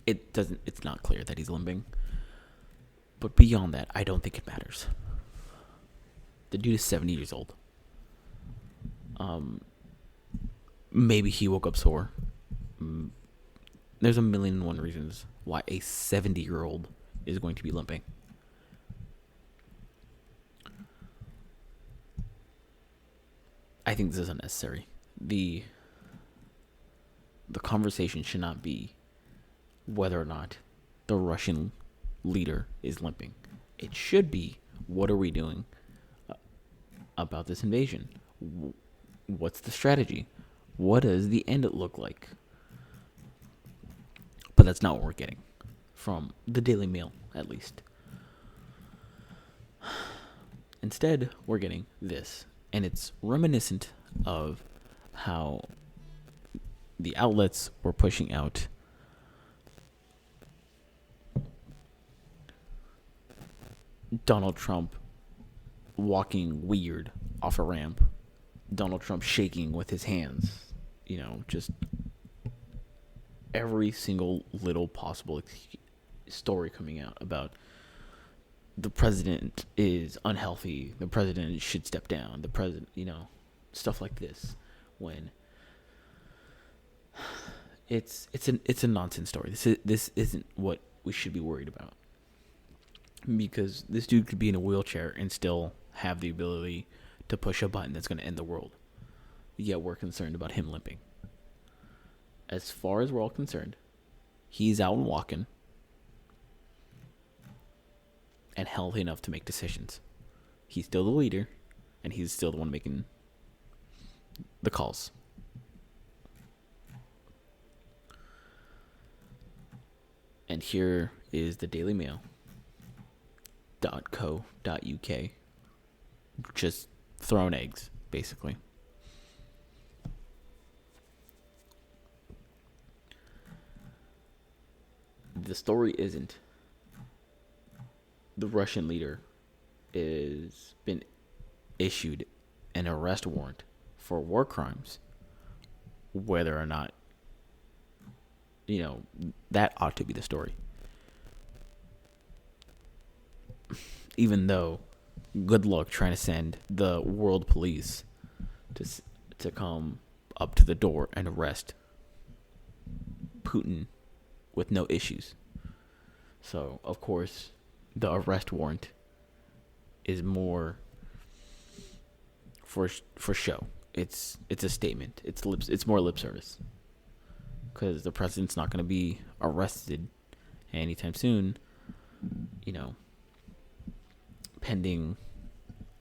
It's not clear that he's limping. But beyond that, I don't think it matters. The dude is 70 years old. Maybe he woke up sore. There's a million and one reasons why a 70-year-old is going to be limping. I think this is unnecessary. The conversation should not be whether or not the Russian leader is limping. It should be, what are we doing about this invasion? What's the strategy? What does the end look like? But that's not what we're getting from the Daily Mail, at least. Instead, we're getting this, and it's reminiscent of how the outlets were pushing out Donald Trump walking weird off a ramp, Donald Trump shaking with his hands, just every single little possible story coming out about the president is unhealthy, the president should step down, the president, stuff like this, when it's a nonsense story. This isn't what we should be worried about. Because this dude could be in a wheelchair and still have the ability to push a button that's going to end the world. Yet we're concerned about him limping. As far as we're all concerned, he's out and walking and healthy enough to make decisions. He's still the leader, and he's still the one making the calls. And here is the Daily Mail. .co.uk, just throwing eggs, basically. The story isn't the Russian leader is been issued an arrest warrant for war crimes, whether or not, that ought to be the story. Even though, good luck trying to send the world police to come up to the door and arrest Putin with no issues. So, of course, the arrest warrant is more for show. It's a statement. It's more lip service. Because the president's not going to be arrested anytime soon, pending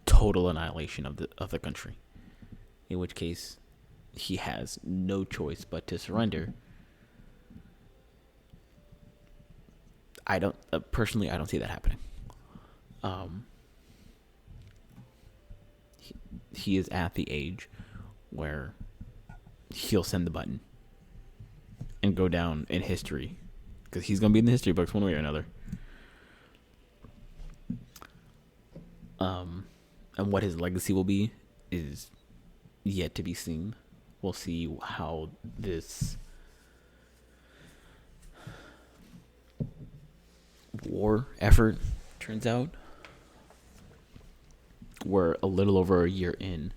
total annihilation of the country, in which case he has no choice but to surrender. I don't see that happening. He is at the age where he'll send the button and go down in history, because he's gonna be in the history books one way or another. And what his legacy will be is yet to be seen. We'll see how this war effort turns out. We're a little over a year in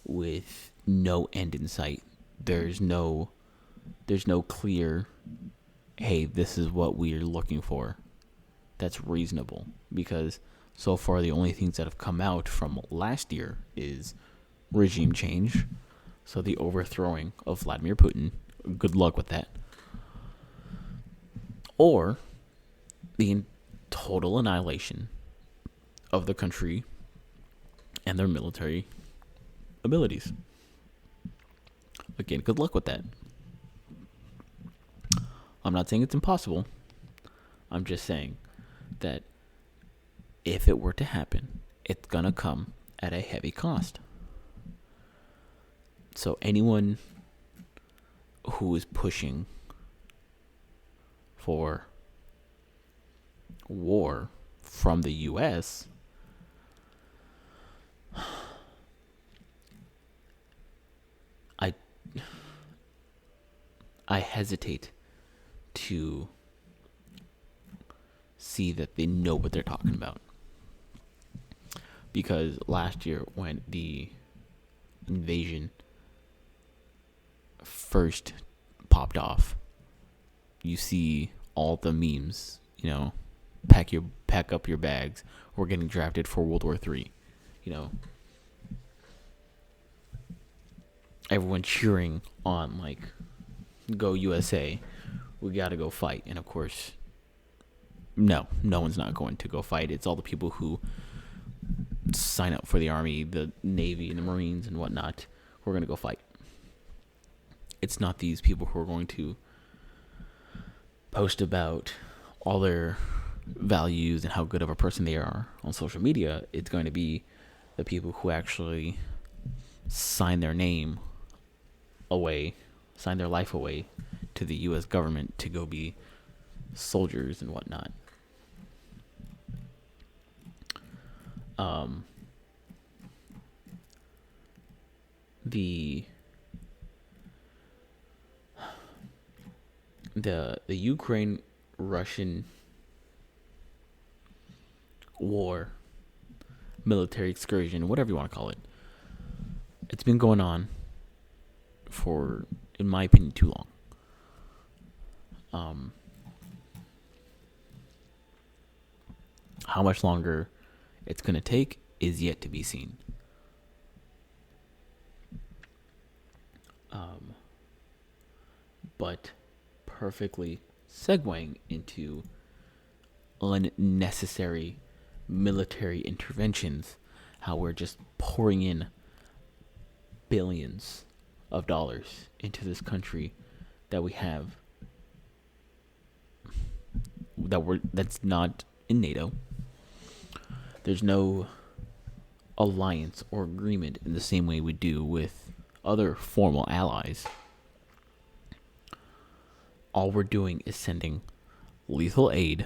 with no end in sight. There's no clear, hey, this is what we're looking for that's reasonable, because so far the only things that have come out from last year is regime change. So the overthrowing of Vladimir Putin. Good luck with that. or the total annihilation of the country and their military abilities. Again, good luck with that. I'm not saying it's impossible. I'm just saying that if it were to happen, it's going to come at a heavy cost. So anyone who is pushing for war from the U.S., I hesitate to see that they know what they're talking about. Because last year, when the invasion first popped off, you see all the memes, pack up your bags, we're getting drafted for World War III. Everyone cheering on, like, go USA, we gotta go fight. And of course, no one's not going to go fight. It's all the people who sign up for the Army, the Navy, and the Marines and whatnot who are going to go fight. It's not these people who are going to post about all their values and how good of a person they are on social media. It's going to be the people who actually sign their name away, sign their life away to the U.S. government to go be soldiers and whatnot. The Ukraine-Russian war, military excursion, whatever you want to call it, it's been going on for, in my opinion, too long. How much longer it's going to take is yet to be seen. But perfectly segueing into unnecessary military interventions, how we're just pouring in billions of dollars into this country that we have that's not in NATO. There's no alliance or agreement in the same way we do with other formal allies. All we're doing is sending lethal aid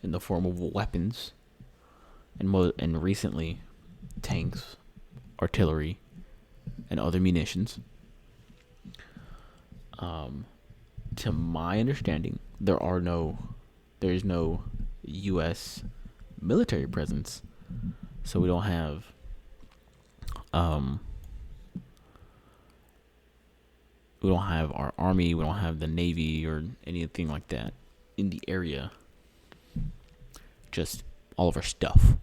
in the form of weapons and recently tanks, artillery, and other munitions. To my understanding, there is no U.S. military presence, so we don't have our army, we don't have the Navy or anything like that in the area. Just all of our stuff.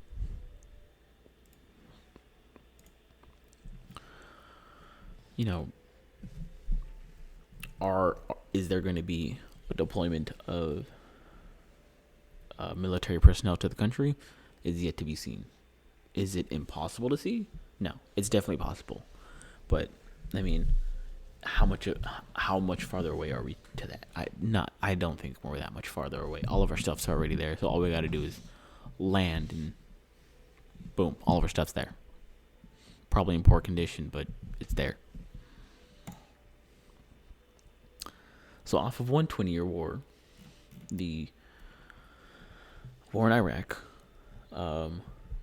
Is there going to be a deployment of military personnel to the country? Is yet to be seen. Is it impossible to see? No, it's definitely possible. But I mean, how much farther away are we to that? I don't think we're that much farther away. All of our stuff's already there, so all we got to do is land and boom, all of our stuff's there. Probably in poor condition, but it's there. So off of one 20-year war, the war in Iraq,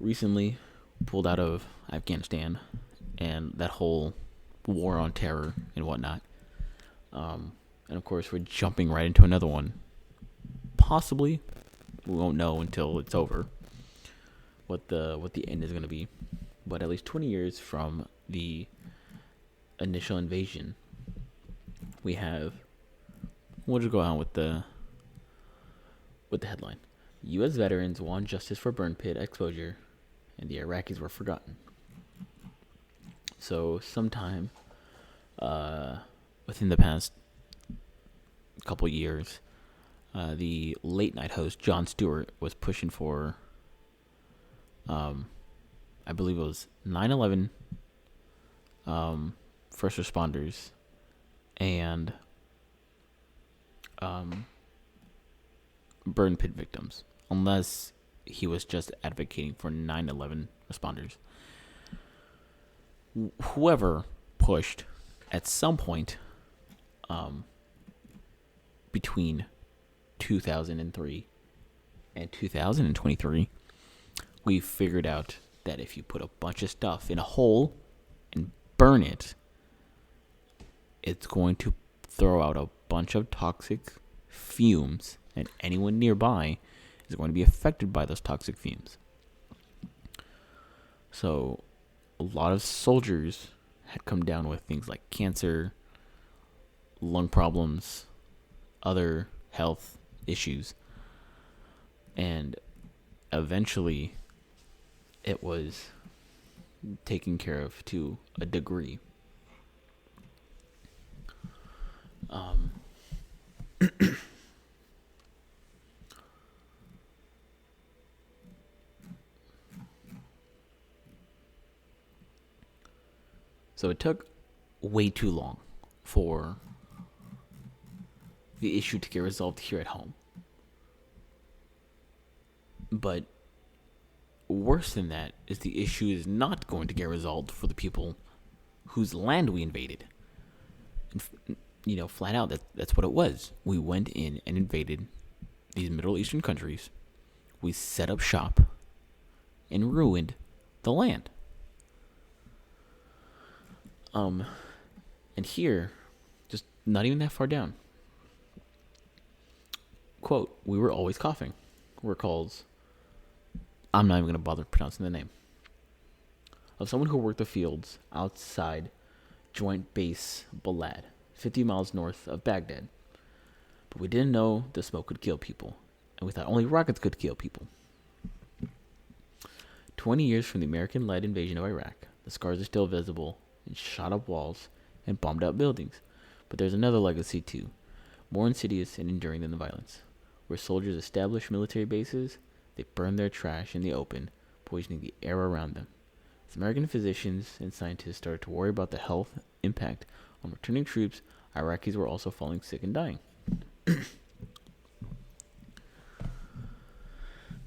recently pulled out of Afghanistan, and that whole war on terror and whatnot. And of course, we're jumping right into another one. Possibly, we won't know until it's over what the end is going to be. But at least 20 years from the initial invasion, we have. We'll just go on with the headline: U.S. veterans won justice for burn pit exposure, and the Iraqis were forgotten. So sometime within the past couple years, the late night host Jon Stewart was pushing for, I believe it was 9/11 first responders and burn pit victims, unless he was just advocating for 9/11 responders. Whoever pushed at some point between 2003 and 2023, we figured out that if you put a bunch of stuff in a hole and burn it, it's going to throw out a bunch of toxic fumes, and anyone nearby is going to be affected by those toxic fumes. So a lot of soldiers had come down with things like cancer, lung problems, other health issues, and eventually it was taken care of to a degree. So it took way too long for the issue to get resolved here at home. But worse than that is the issue is not going to get resolved for the people whose land we invaded. And, flat out, that's what it was. We went in and invaded these Middle Eastern countries. We set up shop and ruined the land. And here, just not even that far down, quote, we were always coughing. Recalls, I'm not even going to bother pronouncing the name, of someone who worked the fields outside Joint Base Balad, 50 miles north of Baghdad. But we didn't know the smoke could kill people, and we thought only rockets could kill people. 20 years from the American-led invasion of Iraq, the scars are still visible in shot-up walls and bombed-out buildings. But there's another legacy too, more insidious and enduring than the violence. Where soldiers establish military bases, they burn their trash in the open, poisoning the air around them. As American physicians and scientists started to worry about the health impact on returning troops, Iraqis were also falling sick and dying.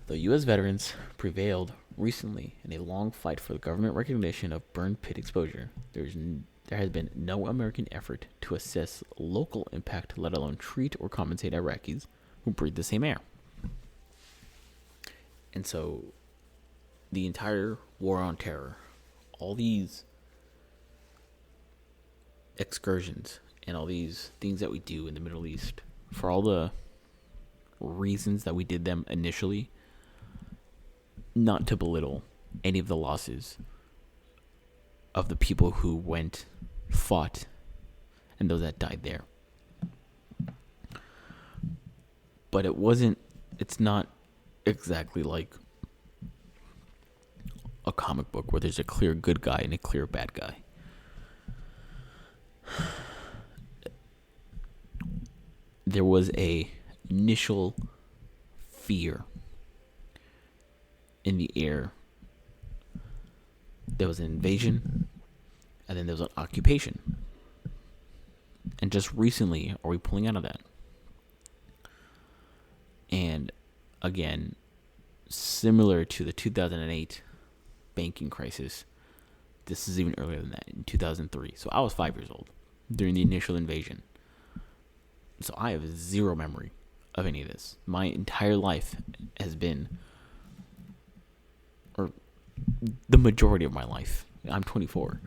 Though U.S. veterans prevailed recently in a long fight for the government recognition of burn pit exposure, there has been no American effort to assess local impact, let alone treat or compensate Iraqis who breathe the same air. And so the entire war on terror, all these excursions and all these things that we do in the Middle East, for all the reasons that we did them initially, not to belittle any of the losses of the people who went, fought, and those that died there. But it's not exactly like a comic book where there's a clear good guy and a clear bad guy. There was a initial fear in the air. There was an invasion, and then there was an occupation. And just recently are we pulling out of that. And again, similar to the 2008 banking crisis, this is even earlier than that, in 2003. So I was 5 years old during the initial invasion. So I have zero memory of any of this. My entire life has been, or the majority of my life, I'm 24.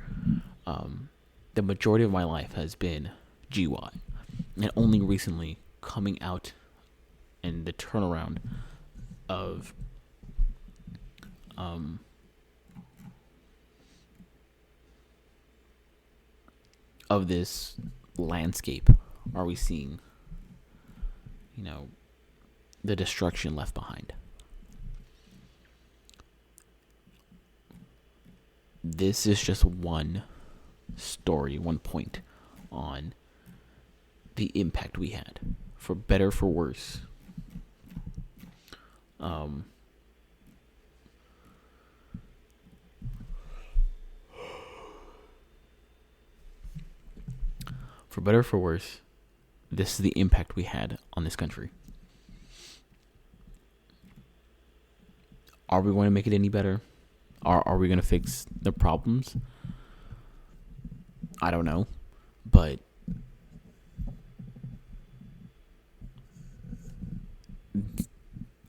The majority of my life has been GY. And only recently coming out and the turnaround of this landscape are we seeing, the destruction left behind. This is just one story, one point on the impact we had, for better, for worse. Um, for better or for worse, this is the impact we had on this country. Are we going to make it any better? Are we going to fix the problems? I don't know. But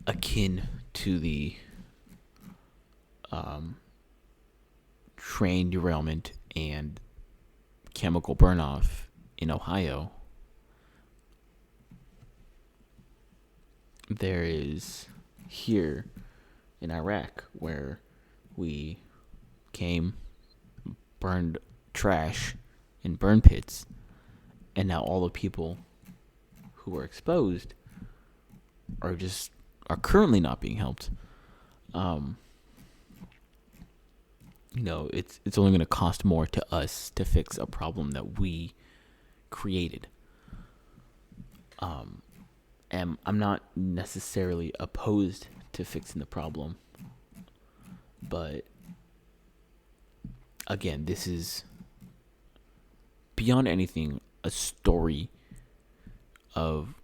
akin to the train derailment and chemical burnoff in Ohio, there is here in Iraq where we came, burned trash in burn pits, and now all the people who were exposed are currently not being helped. It's only going to cost more to us to fix a problem that we created. And I'm not necessarily opposed to fixing the problem, but again, this is beyond anything a story of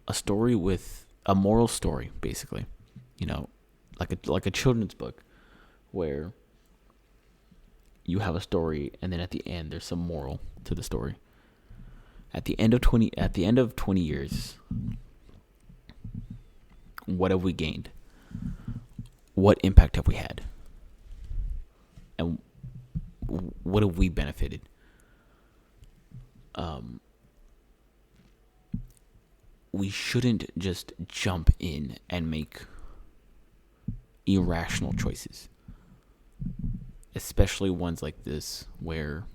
a story with a moral story, basically. Like a children's book where you have a story and then at the end there's some moral to the story. At the end of 20 years, what have we gained? What impact have we had? And what have we benefited? We shouldn't just jump in and make irrational choices, especially ones like this where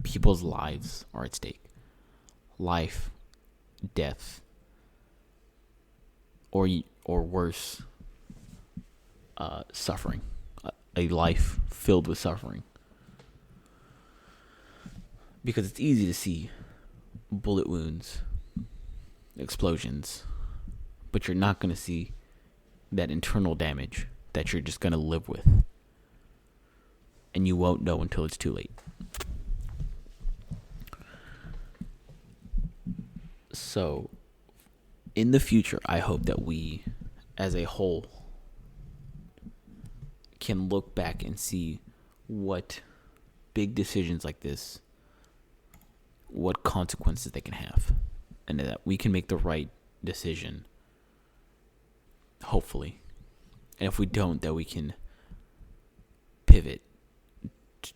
people's lives are at stake. Life, death, or worse, suffering. A life filled with suffering. Because it's easy to see bullet wounds, explosions, but you're not going to see that internal damage that you're just going to live with. And you won't know until it's too late. So, in the future, I hope that we, as a whole, can look back and see what big decisions like this, what consequences they can have, and that we can make the right decision, hopefully. And if we don't, that we can pivot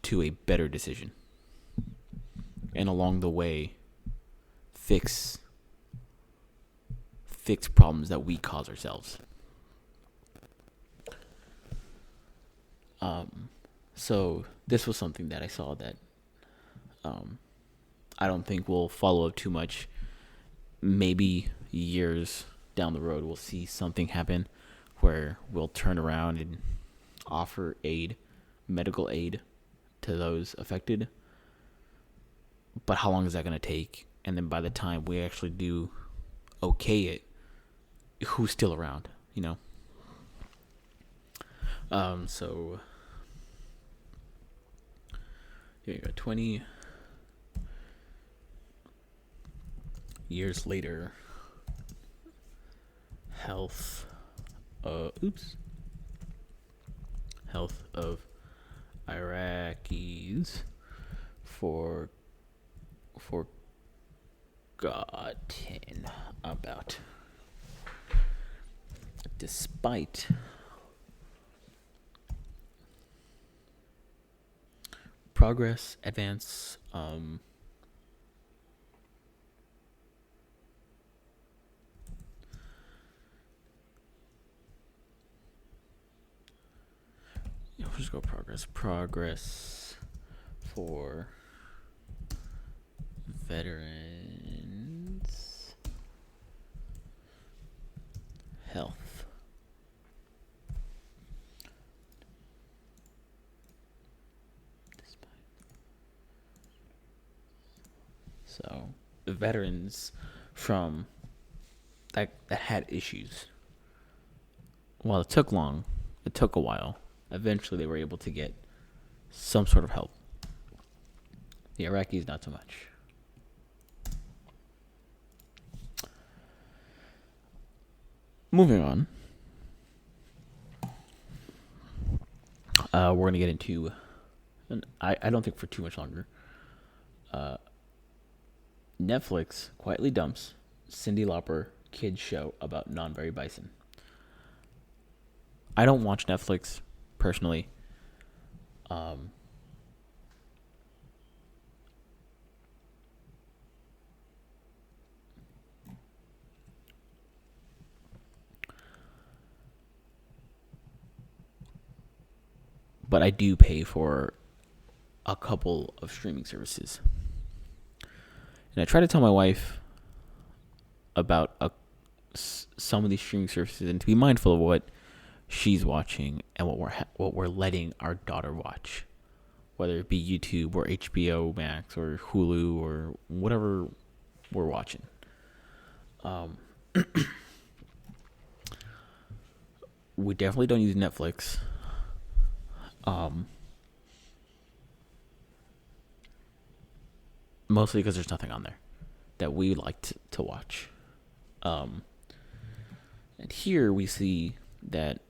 to a better decision. And along the way, fix problems that we cause ourselves. So this was something that I saw that I don't think we'll follow up too much. Maybe years down the road, we'll see something happen where we'll turn around and offer aid, medical aid, to those affected. But how long is that going to take? And then by the time we actually do okay it, who's still around, So here you go. 20 years later, health of Iraqis forgotten about, despite progress, advance, we'll just go progress for veterans health. So the veterans from that had issues. While it took long, it took a while. Eventually, they were able to get some sort of help. The Iraqis, not so much. Moving on. We're going to get into, and I don't think for too much longer, Netflix quietly dumps Cyndi Lauper kids show about non-Barry Bison. I don't watch Netflix personally. But I do pay for a couple of streaming services. And I try to tell my wife about some of these streaming services and to be mindful of what she's watching and what we're letting our daughter watch, whether it be YouTube or HBO Max or Hulu or whatever we're watching. We definitely don't use Netflix. Mostly because there's nothing on there that we like to watch. And here we see that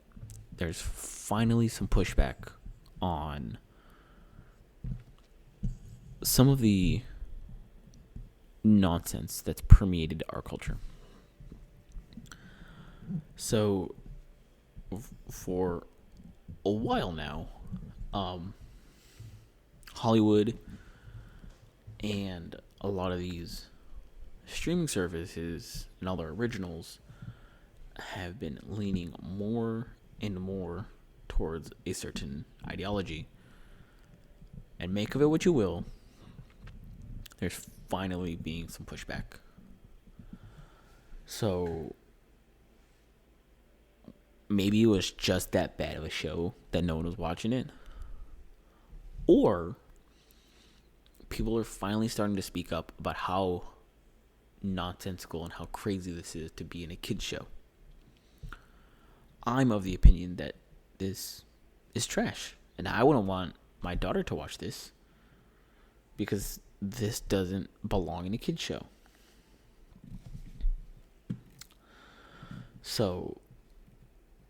there's finally some pushback on some of the nonsense that's permeated our culture. So, for a while now, Hollywood and a lot of these streaming services and all their originals have been leaning more and more towards a certain ideology. And make of it what you will, there's finally being some pushback. So maybe it was just that bad of a show that no one was watching it. Or people are finally starting to speak up about how nonsensical and how crazy this is to be in a kid's show. I'm of the opinion that this is trash. And I wouldn't want my daughter to watch this because this doesn't belong in a kid's show. So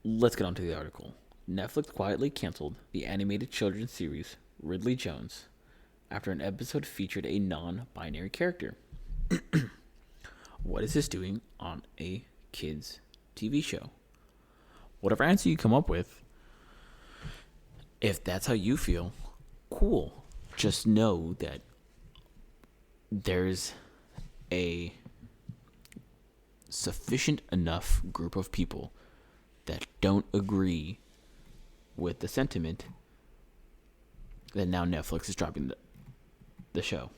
let's get on to the article. Netflix quietly canceled the animated children's series Ridley Jones after an episode featured a non-binary character. What is this doing on a kids' TV show? Whatever answer you come up with, if that's how you feel, cool. Just know that there's a sufficient enough group of people that don't agree with the sentiment that now Netflix is dropping the show.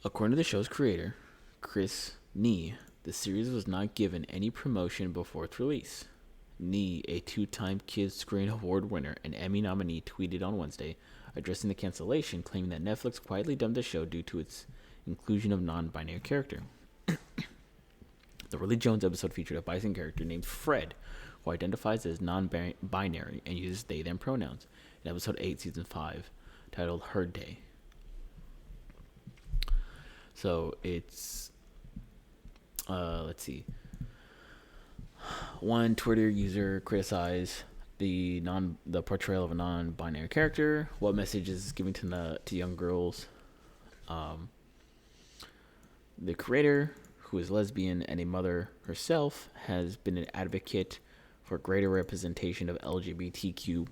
According to the show's creator, Chris Nee, the series was not given any promotion before its release. Nee, a two-time Kids Screen Award winner and Emmy nominee, tweeted on Wednesday, addressing the cancellation, claiming that Netflix quietly dumped the show due to its inclusion of non-binary character. The Ridley Jones episode featured a bison character named Fred, who identifies as non-binary and uses they/them pronouns, in episode 8, season 5, titled Herd Day. So it's, let's see. One Twitter user criticized the portrayal of a non-binary character. What message is given to young girls? The creator, who is lesbian and a mother herself, has been an advocate for greater representation of LGBTQ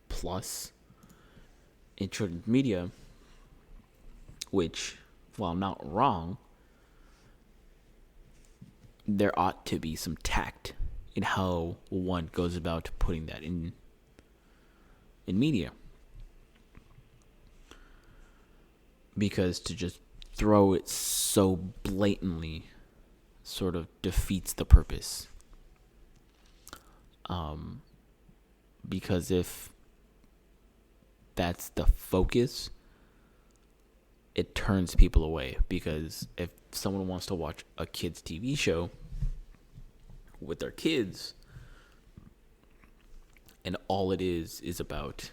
plus in children's media, which, while not wrong, there ought to be some tact in how one goes about putting that in media. Because to just throw it so blatantly sort of defeats the purpose. Because if that's the focus, it turns people away, because if someone wants to watch a kids TV show with their kids and all it is about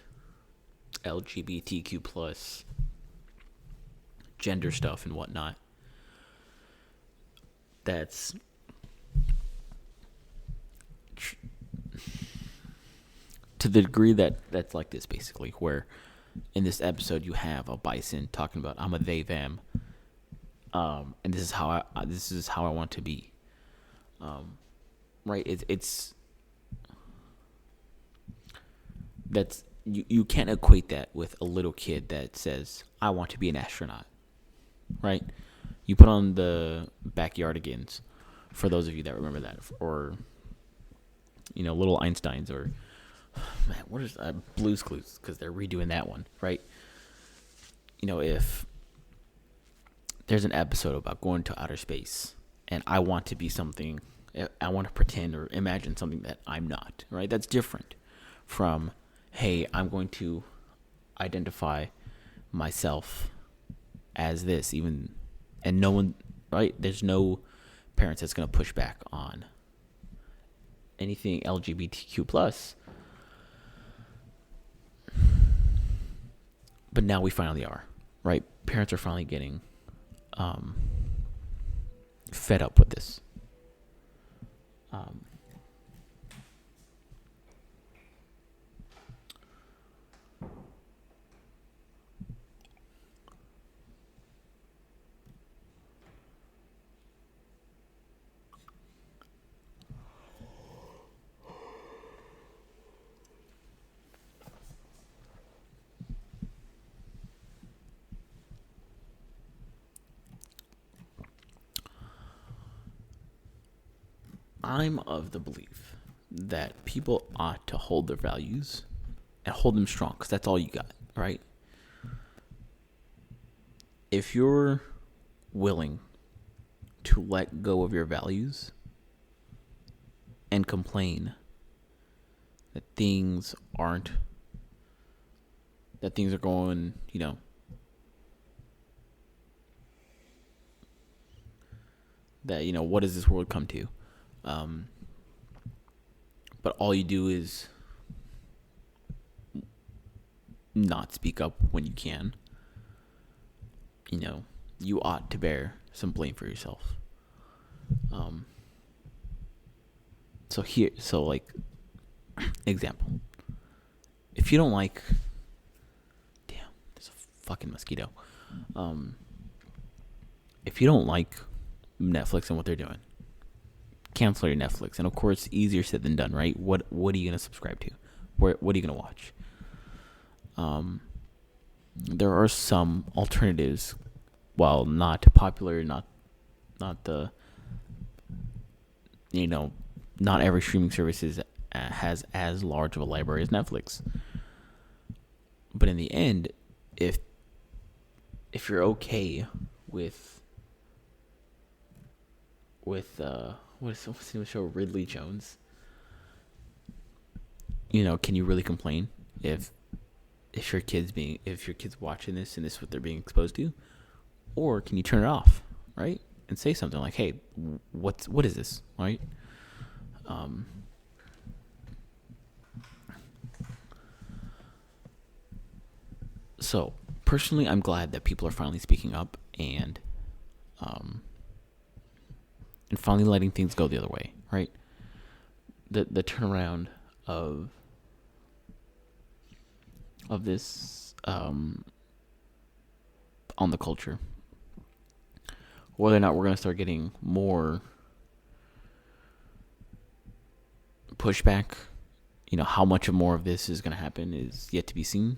LGBTQ plus gender stuff and whatnot, that's to the degree that's like this, basically, where in this episode you have a bison talking about, I'm a they them, and this is how I want to be, right? It's that's you can't equate that with a little kid that says, I want to be an astronaut, right? You put on the Backyardigans, for those of you that remember that, or Little Einsteins, or man, what is Blue's Clues, because they're redoing that one, right? If there's an episode about going to outer space, and I want to be something, I want to pretend or imagine something that I'm not, right? That's different from, hey, I'm going to identify myself as this, and no one, right? There's no parents that's going to push back on anything LGBTQ plus. But now we finally are, right? Parents are finally getting fed up with this. I'm of the belief that people ought to hold their values and hold them strong, because that's all you got, right? If you're willing to let go of your values and complain that things are going, that, what does this world come to? But all you do is not speak up when you can. You ought to bear some blame for yourself. So like, example. If you don't like, damn, there's a fucking mosquito. If you don't like Netflix and what they're doing, cancel your Netflix. And of course, easier said than done, right? What are you gonna subscribe to? What are you gonna watch? There are some alternatives, while not popular, not the, not every streaming service has as large of a library as Netflix. But in the end, if you're okay with what's the new show, Ridley Jones, can you really complain if your kids watching this and this is what they're being exposed to? Or can you turn it off, right? And say something like, hey, what is this, right? So personally, I'm glad that people are finally speaking up and finally letting things go the other way, right? The turnaround of this on the culture, whether or not we're going to start getting more pushback, how much more of this is going to happen is yet to be seen.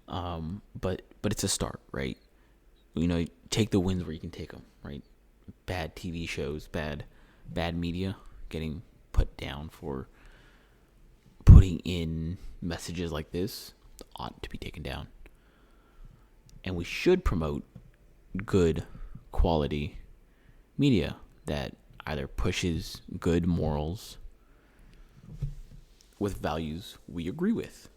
But it's a start, right? Take the wins where you can take them, right? Bad TV shows, bad media getting put down for putting in messages like this ought to be taken down. And we should promote good quality media that either pushes good morals with values we agree with.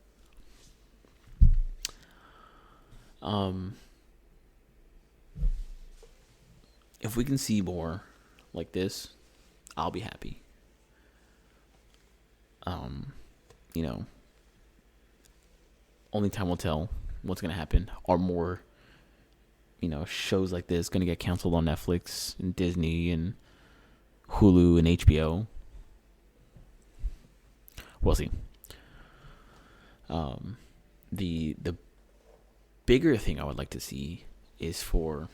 Um, if we can see more like this, I'll be happy. Um, you know, only time will tell what's gonna happen. Are more, shows like this gonna get canceled on Netflix and Disney and Hulu and HBO? We'll see. Um, the bigger thing I would like to see is for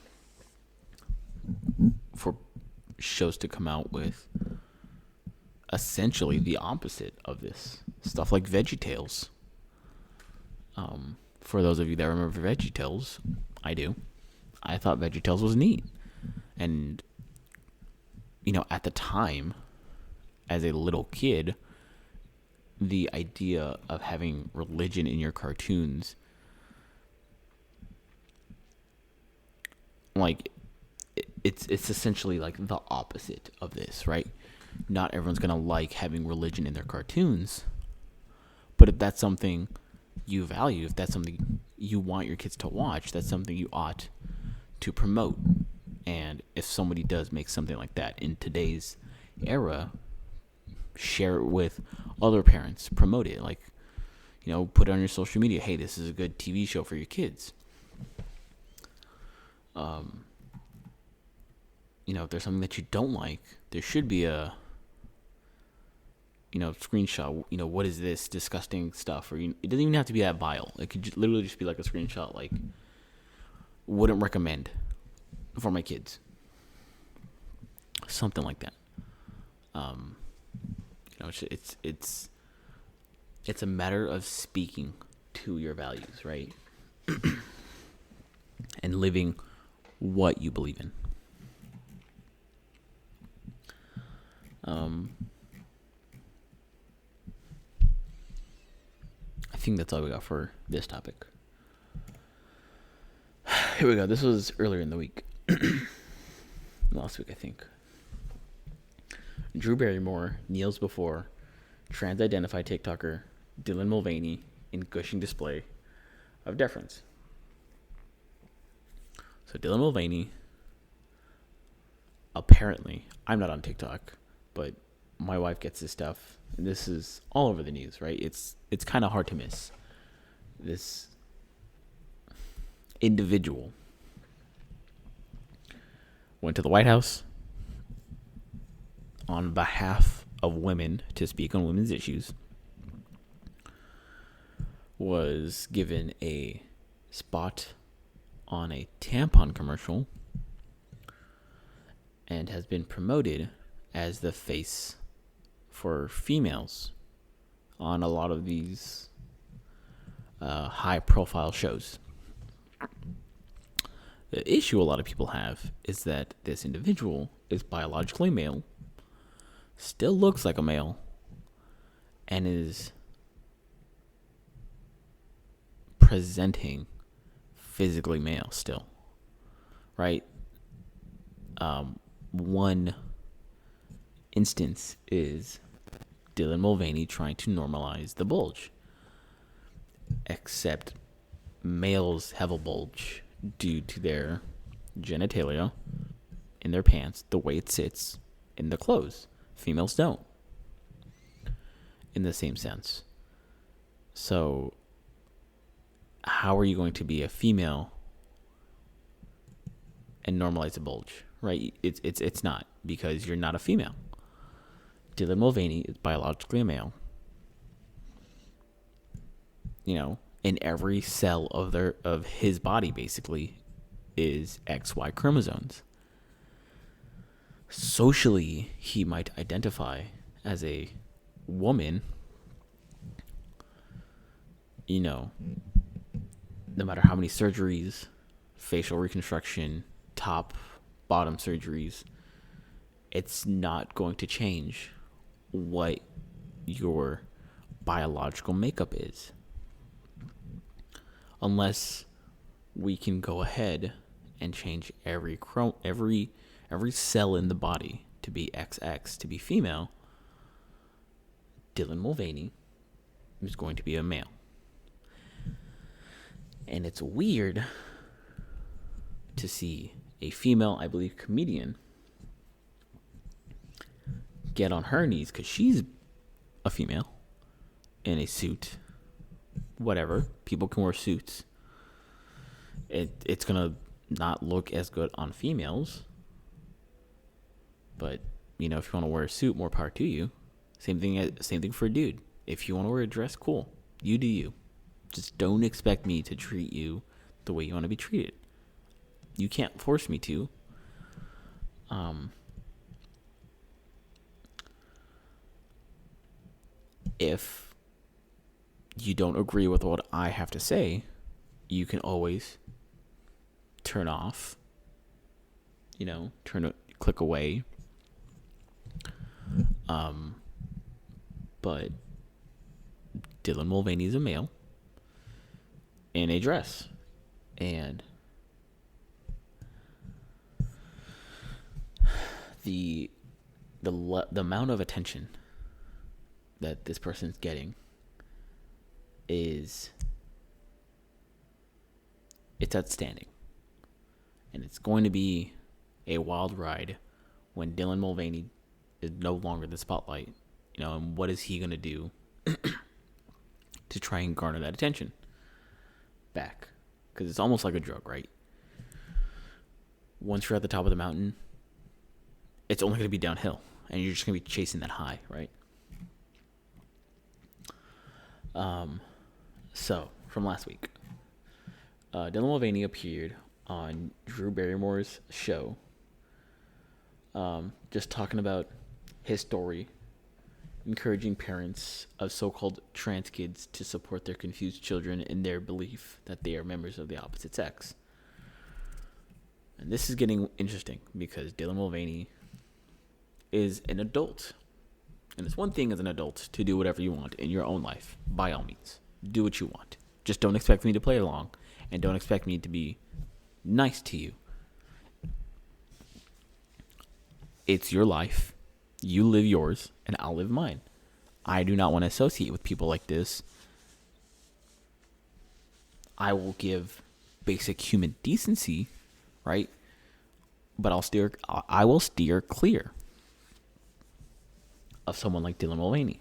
shows to come out with essentially the opposite of this stuff, like VeggieTales. For those of you that remember VeggieTales, I do. I thought VeggieTales was neat, and at the time, as a little kid, the idea of having religion in your cartoons, like, it's essentially like the opposite of this, right? Not everyone's gonna like having religion in their cartoons, but if that's something you value, if that's something you want your kids to watch, that's something you ought to promote. And if somebody does make something like that in today's era, share it with other parents, promote it, like, put it on your social media. Hey, this is a good TV show for your kids. If there's something that you don't like, there should be a screenshot. What is this disgusting stuff? Or it doesn't even have to be that vile. It could literally just be like a screenshot, like, wouldn't recommend for my kids, something like that. It's a matter of speaking to your values, right? And living what you believe in. I think that's all we got for this topic. Here we go. This was earlier in the week. Last week, I think. Drew Barrymore kneels before trans-identified TikToker Dylan Mulvaney in gushing display of deference. So Dylan Mulvaney, apparently, I'm not on TikTok, but my wife gets this stuff, and this is all over the news, right? It's kind of hard to miss. This individual went to the White House on behalf of women to speak on women's issues, was given a spot on a tampon commercial, and has been promoted as the face for females on a lot of these high-profile shows. The issue a lot of people have is that this individual is biologically male, still looks like a male, and is presenting physically male still, right? One instance is Dylan Mulvaney trying to normalize the bulge, except males have a bulge due to their genitalia in their pants, the way it sits in the clothes. Females don't, in the same sense. So how are you going to be a female and normalize a bulge, right? It's not, because you're not a female. Dylan Mulvaney is biologically a male. In every cell of his body basically is XY chromosomes. Socially, he might identify as a woman, no matter how many surgeries, facial reconstruction, top, bottom surgeries, it's not going to change what your biological makeup is. Unless we can go ahead and change every cell in the body to be XX, to be female, Dylan Mulvaney is going to be a male. And it's weird to see a female, I believe, comedian get on her knees because she's a female in a suit. Whatever. People can wear suits. It's going to not look as good on females. But, if you want to wear a suit, more power to you. Same thing for a dude. If you want to wear a dress, cool. You do you. Just don't expect me to treat you the way you want to be treated. You can't force me to. If you don't agree with what I have to say, you can always turn off. Click away. But Dylan Mulvaney is a male in a dress, and the amount of attention that this person's getting it's outstanding, and it's going to be a wild ride when Dylan Mulvaney is no longer the spotlight. And what is he going to do to try and garner that attention back? Because it's almost like a drug, right? Once you're at the top of the mountain, it's only going to be downhill, and you're just going to be chasing that high, right? So, from last week, Dylan Mulvaney appeared on Drew Barrymore's show, just talking about his story, encouraging parents of so-called trans kids to support their confused children in their belief that they are members of the opposite sex. And this is getting interesting because Dylan Mulvaney is an adult. And it's one thing as an adult to do whatever you want in your own life. By all means, do what you want. Just don't expect me to play along, and don't expect me to be nice to you. It's your life. You live yours, and I'll live mine. I do not want to associate with people like this. I will give basic human decency, right? But I will steer clear of someone like Dylan Mulvaney.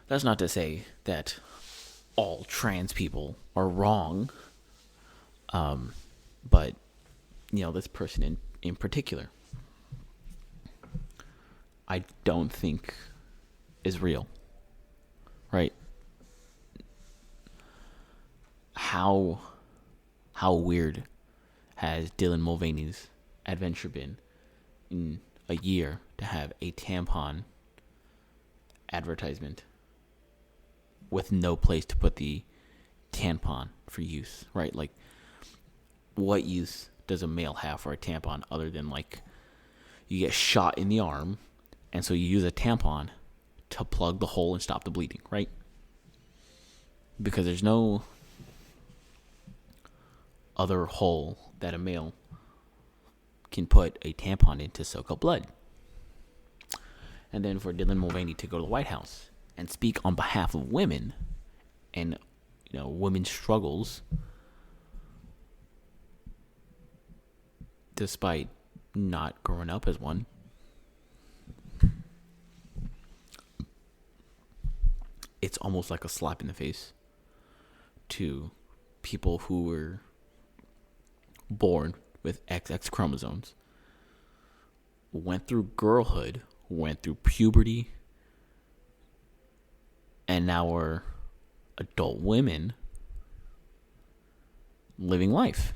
That's not to say that all trans people are wrong. But, this person in particular, I don't think is real, right? How weird has Dylan Mulvaney's adventure been in a year to have a tampon advertisement with no place to put the tampon for use, right? Like, what use does a male have for a tampon other than, like, you get shot in the arm, and so you use a tampon to plug the hole and stop the bleeding, right? Because there's no other hole that a male can put a tampon in to soak up blood. And then for Dylan Mulvaney to go to the White House and speak on behalf of women and, women's struggles, despite not growing up as one, it's almost like a slap in the face to people who were born with XX chromosomes, went through girlhood, went through puberty, and now are adult women living life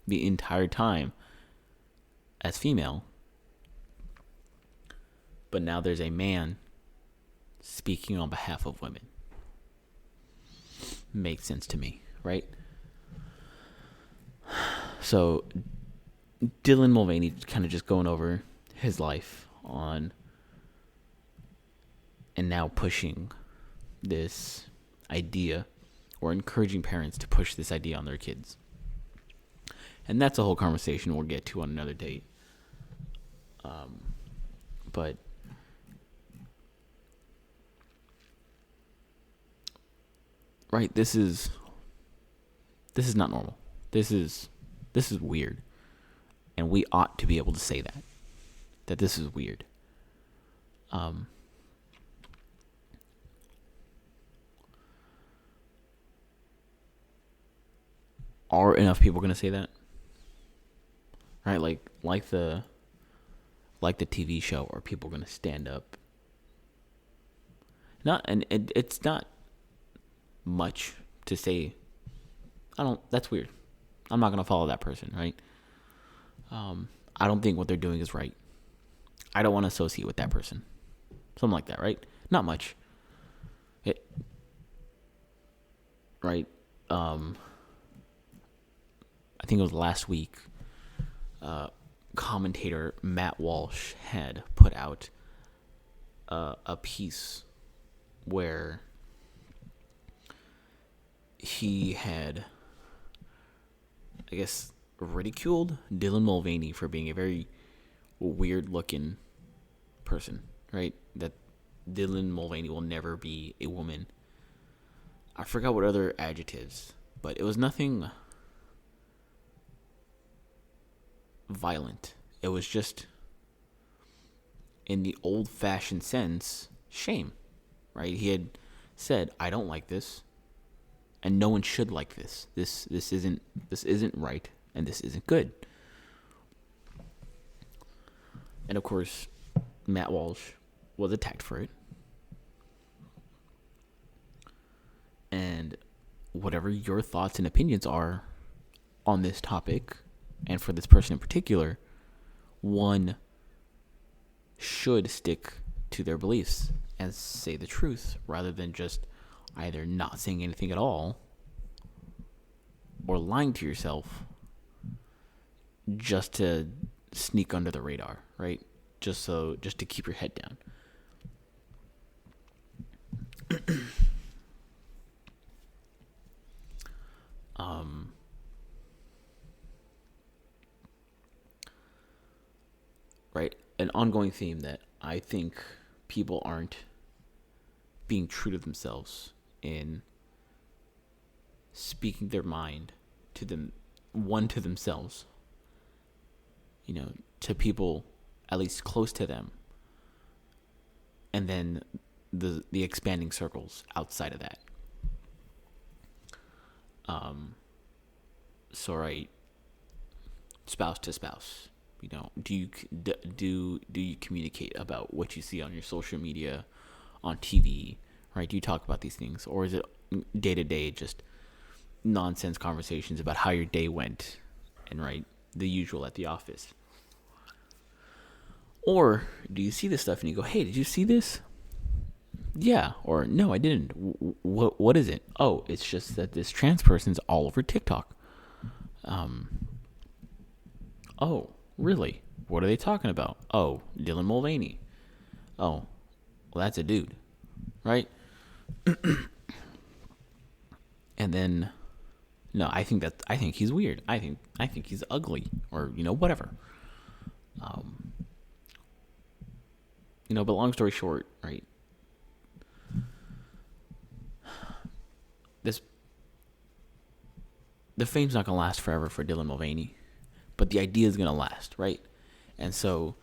the entire time as female. But now there's a man speaking on behalf of women. Makes sense to me, right? So Dylan Mulvaney kind of just going over his life on and now pushing this idea or encouraging parents to push this idea on their kids. And that's a whole conversation we'll get to on another date. But right, this is not normal. This is weird. And we ought to be able to say that this is weird. Are enough people going to say that? Right, like the TV show, are people going to stand up? It's not much to say. That's weird. I'm not going to follow that person, right? I don't think what they're doing is right. I don't want to associate with that person. Something like that, right? Not much. Right? I think it was last week, commentator Matt Walsh had put out a piece where he had, I guess, ridiculed Dylan Mulvaney for being a very weird looking person, right? That Dylan Mulvaney will never be a woman. I forgot what other adjectives, but it was nothing violent. It was just, in the old-fashioned sense, shame, right? He had said, "I don't like this, and no one should like this. This isn't right, and this isn't good." And of course, Matt Walsh was attacked for it. And whatever your thoughts and opinions are on this topic, and for this person in particular, one should stick to their beliefs and say the truth rather than just either not saying anything at all or lying to yourself just to sneak under the radar, right? Just to keep your head down. Right? An ongoing theme that I think people aren't being true to themselves in speaking their mind to themselves, to people at least close to them, and then the expanding circles outside of that. So right, spouse to spouse, do you communicate about what you see on your social media, on TV, right? Do you talk about these things, or is it day to day just nonsense conversations about how your day went, and right, the usual at the office? Or do you see this stuff and you go, "Hey, did you see this?" "Yeah," or "No, I didn't." What is it? "Oh, it's just that this trans person's all over TikTok." Oh, really? What are they talking about? "Oh, Dylan Mulvaney." "Oh, well, that's a dude," right? And then, no, I think he's weird. I think he's ugly, or whatever. But long story short, right? The fame's not gonna last forever for Dylan Mulvaney, but the idea is gonna last, right? And so,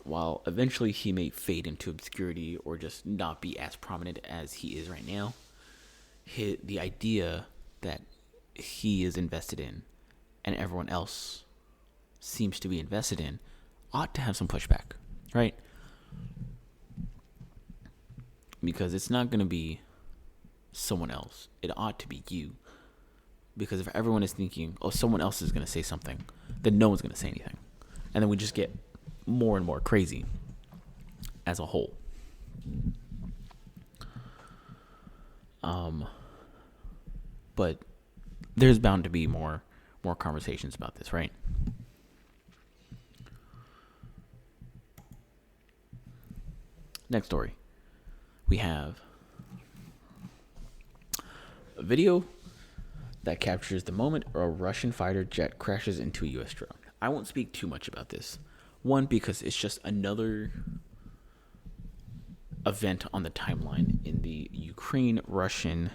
while eventually he may fade into obscurity or just not be as prominent as he is right now, the idea that he is invested in and everyone else seems to be invested in ought to have some pushback, right? Because it's not going to be someone else. It ought to be you. Because if everyone is thinking, "Oh, someone else is going to say something," then no one's going to say anything. And then we just get more and more crazy as a whole. But there's bound to be more conversations about this, right? Next story. We have a video that captures the moment a Russian fighter jet crashes into a U.S. drone. I won't speak too much about this. One, because it's just another event on the timeline in the Ukraine-Russian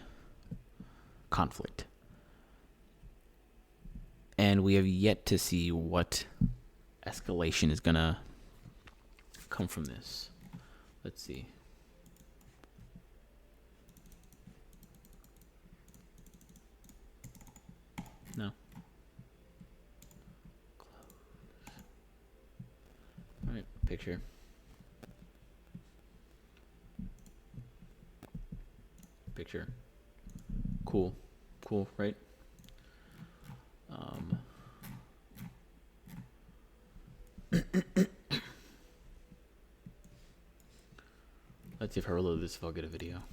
conflict. And we have yet to see what escalation is going to come from this. Let's see. No. Close. All right, picture. Picture. Cool, right? Let's see if I reload this, if I'll get a video.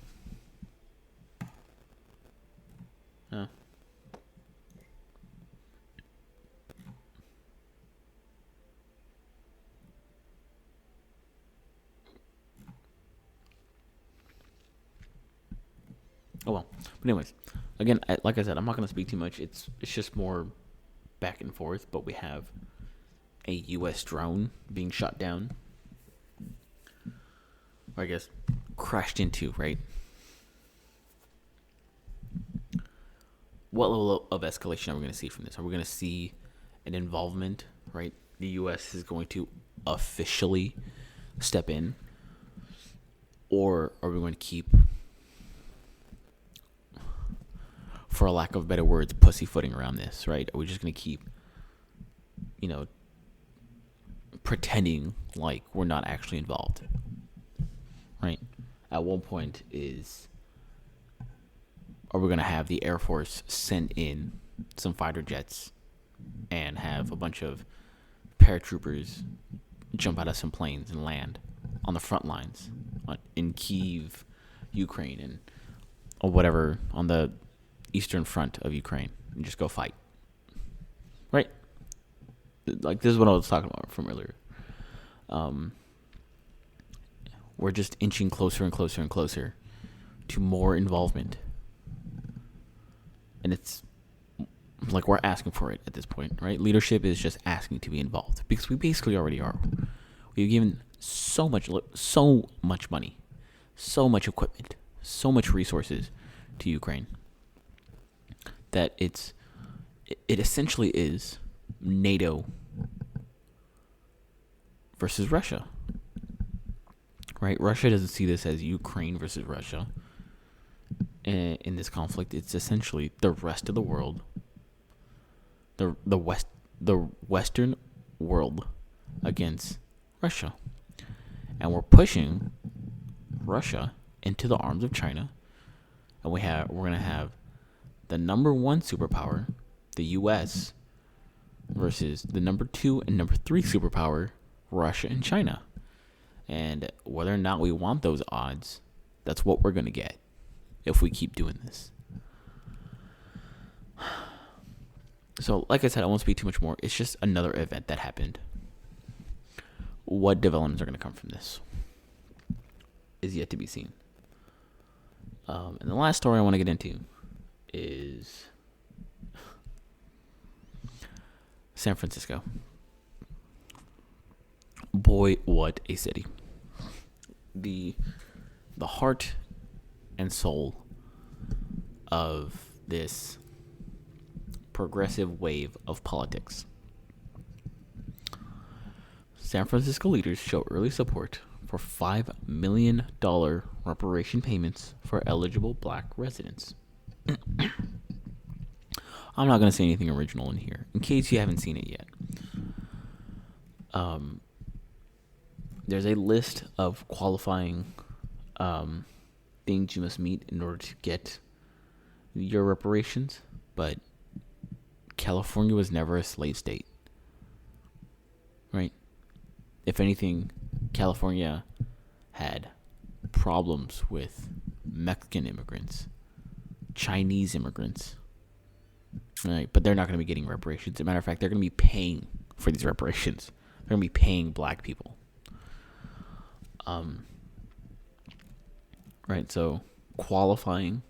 No. Oh well. But anyways, again, like I said, I'm not going to speak too much. It's just more back and forth. But we have a U.S. drone being shot down, or I guess crashed into, right? What level of escalation are we going to see from this? Are we going to see an involvement, right? The U.S. is going to officially step in, or are we going to keep, for a lack of better words, pussyfooting around this, right? Are we just going to keep, pretending like we're not actually involved, right? At one point are we going to have the Air Force send in some fighter jets and have a bunch of paratroopers jump out of some planes and land on the front lines in Kyiv, Ukraine, or whatever, on the eastern front of Ukraine, and just go fight, right? Like, this is what I was talking about from earlier. We're just inching closer and closer and closer to more involvement, and it's like we're asking for it at this point, right? Leadership is just asking to be involved, because we basically already are. We've given so much money, so much equipment, so much resources to Ukraine that it essentially is NATO versus Russia, right? Russia doesn't see this as Ukraine versus Russia. In this conflict, it's essentially the rest of the world, the Western world against Russia, and we're pushing Russia into the arms of China, and we're gonna have the number one superpower, the U.S., versus the number 2 and number 3 superpower, Russia and China. And whether or not we want those odds, that's what we're going to get if we keep doing this. So, like I said, I won't speak too much more. It's just another event that happened. What developments are going to come from this is yet to be seen. And the last story I want to get into is San Francisco. Boy, what a city. The heart and soul of this progressive wave of politics. San Francisco leaders show early support for $5 million reparation payments for eligible black residents. I'm not going to say anything original in here, in case you haven't seen it yet. There's a list of qualifying things you must meet in order to get your reparations, but California was never a slave state, right? If anything, California had problems with Mexican immigrants, Chinese immigrants, right? But they're not going to be getting reparations. As a matter of fact, they're going to be paying for these reparations. They're going to be paying black people. Right, so qualifying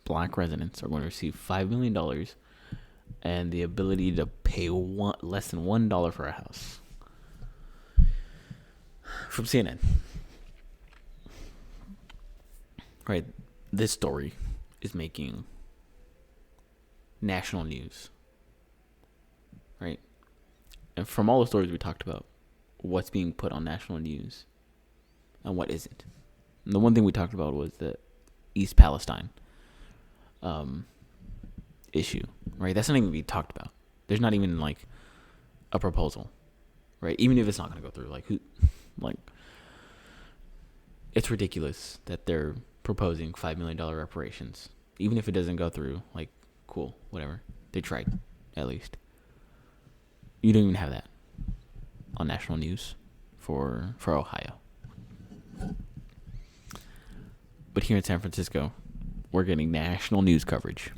black residents are going to receive $5 million and the ability to pay less than $1 for a house. From CNN. Right, this story is making national news, right? And from all the stories we talked about, what's being put on national news and what isn't. And the one thing we talked about was the East Palestine issue, right? That's not even being talked about. There's not even like a proposal, right? Even if it's not going to go through, it's ridiculous that they're proposing $5 million reparations. Even if it doesn't go through, cool, whatever. They tried, at least. You don't even have that on national news for Ohio. But here in San Francisco, we're getting national news coverage.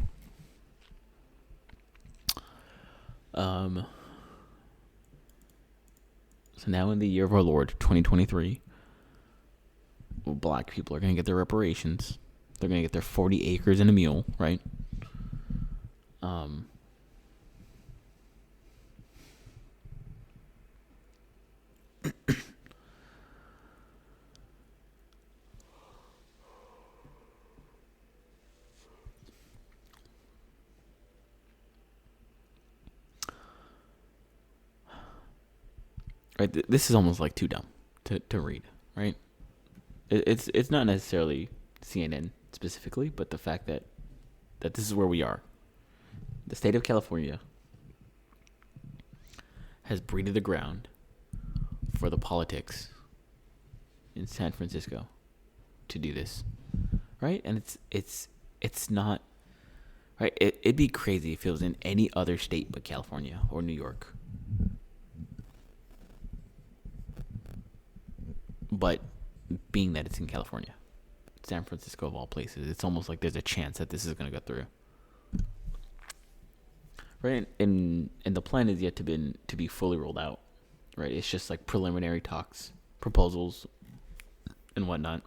So now in the year of our Lord, 2023, black people are going to get their reparations. They're going to get their 40 acres and a mule, right? Right, this is almost too dumb to read, right? It's not necessarily CNN specifically, but the fact that this is where we are. The state of California has breeded the ground for the politics in San Francisco to do this, right? And it's not right. It'd be crazy if it was in any other state but California or New York. But being that it's in California, San Francisco of all places, it's almost like there's a chance that this is going to go through. Right? And the plan is yet to be fully rolled out. Right? It's just preliminary talks, proposals, and whatnot.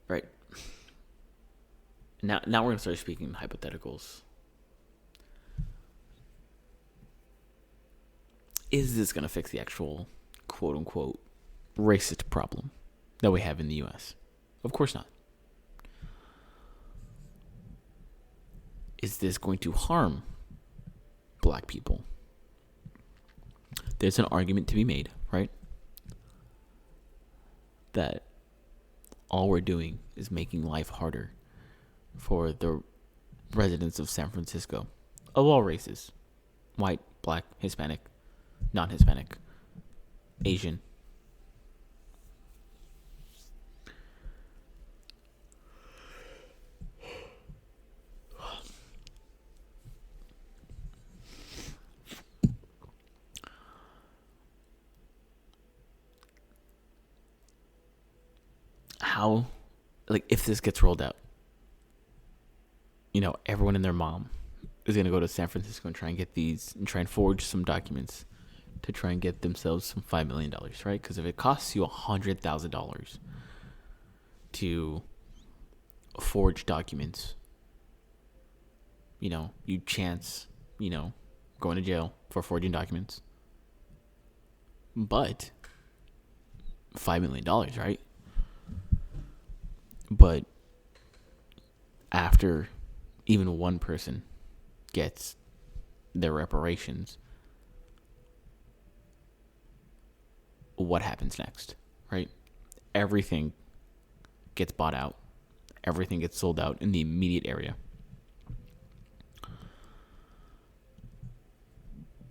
Right. Now we're going to start speaking in hypotheticals. Is this going to fix the actual quote-unquote racist problem that we have in the U.S.? Of course not. Is this going to harm black people? There's an argument to be made, right? That all we're doing is making life harder for the residents of San Francisco, of all races: white, black, Hispanic, non-Hispanic, Asian. How, if this gets rolled out, everyone and their mom is going to go to San Francisco and try and forge some documents to try and get themselves some $5 million, right? Because if it costs you $100,000 to forge documents, you chance, going to jail for forging documents. But $5 million, right? But after even one person gets their reparations, what happens next, right? Everything gets bought out. Everything gets sold out in the immediate area.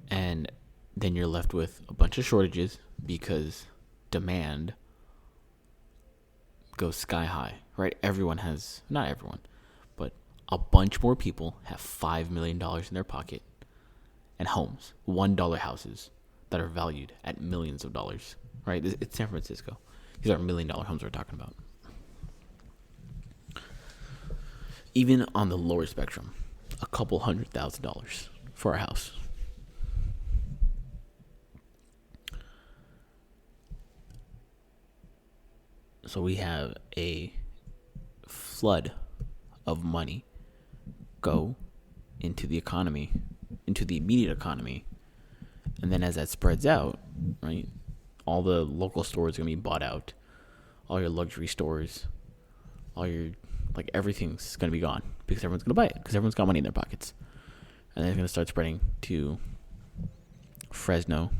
And then you're left with a bunch of shortages because demand goes sky high, right? Not everyone, but a bunch more people have $5 million in their pocket and homes, $1 houses that are valued at millions of dollars, right? It's San Francisco. These are $1 million homes we're talking about. Even on the lower spectrum, a couple $100,000 for a house. So we have a flood of money go into the economy, into the immediate economy, And then as that spreads out, right, all the local stores are going to be bought out. All your luxury stores, all your, like, everything's going to be gone because everyone's going to buy it because everyone's got money in their pockets. And then it's going to start spreading to Fresno,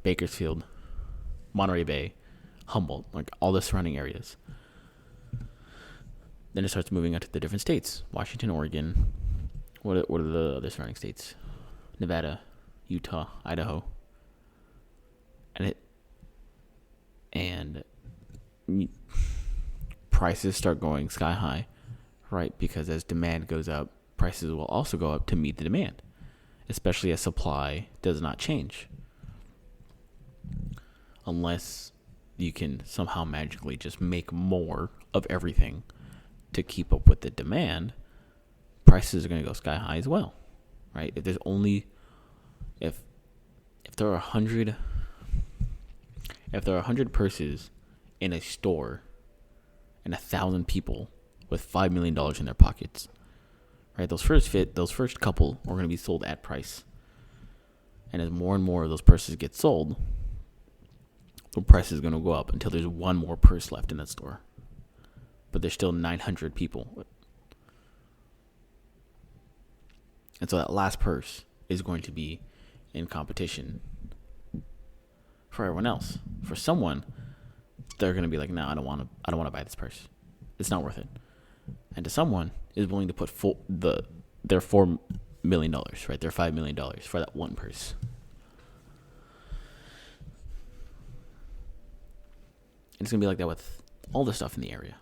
Bakersfield, Monterey Bay, Humboldt, like all the surrounding areas. Then it starts moving out to the different states: Washington, Oregon. What are the other surrounding states? Nevada, Utah, Idaho. And prices start going sky high, right? Because as demand goes up, prices will also go up to meet the demand, especially as supply does not change. Unless you can somehow magically just make more of everything to keep up with the demand, prices are going to go sky high as well, right? If there's only if there are 100 purses in a store and 1,000 people with $5 million in their pockets, right? Those first couple are going to be sold at price, and as more and more of those purses get sold, the price is going to go up until there's one more purse left in that store, but there's still 900 people, and so that last purse is going to be in competition for everyone else. For someone, they're going to be like, no, I don't want to buy this purse. It's not worth it. And to someone is willing to put their $4 million, right? Their $5 million for that one purse. And it's going to be like that with all the stuff in the area.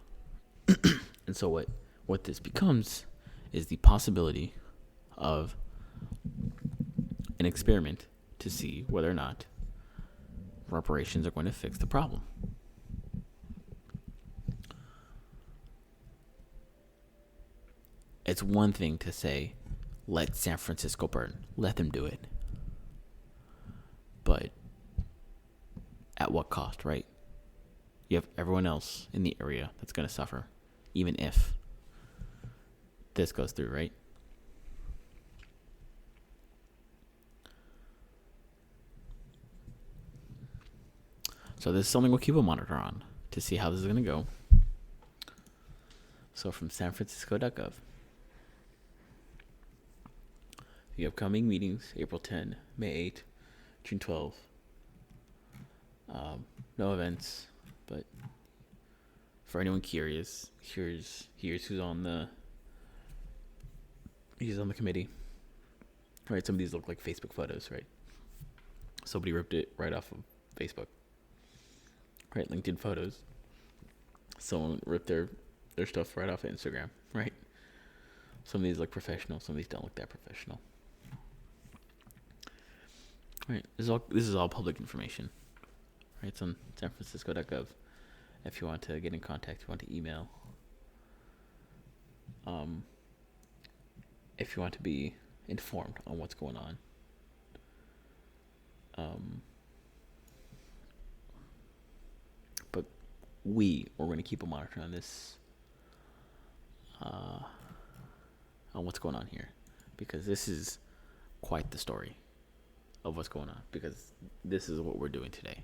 And so what this becomes is the possibility of an experiment to see whether or not reparations are going to fix the problem. It's one thing to say, let San Francisco burn. Let them do it. But at what cost, right? You have everyone else in the area that's going to suffer, even if this goes through, right? So this is something we'll keep a monitor on to see how this is going to go. So from sanfrancisco.gov, the upcoming meetings: April 10, May 8, June 12. No events, but for anyone curious, here's who's on the committee. Right, some of these look like Facebook photos, right? Somebody ripped it right off of Facebook. Right, LinkedIn photos. Someone ripped their stuff right off of Instagram, right? Some of these look professional, some of these don't look that professional. Right, this is all public information. Right, it's on sanfrancisco.gov. If you want to get in contact, if you want to email, if you want to be informed on what's going on. But we're going to keep a monitor on this, on what's going on here, because this is quite the story of what's going on, because this is what we're doing today.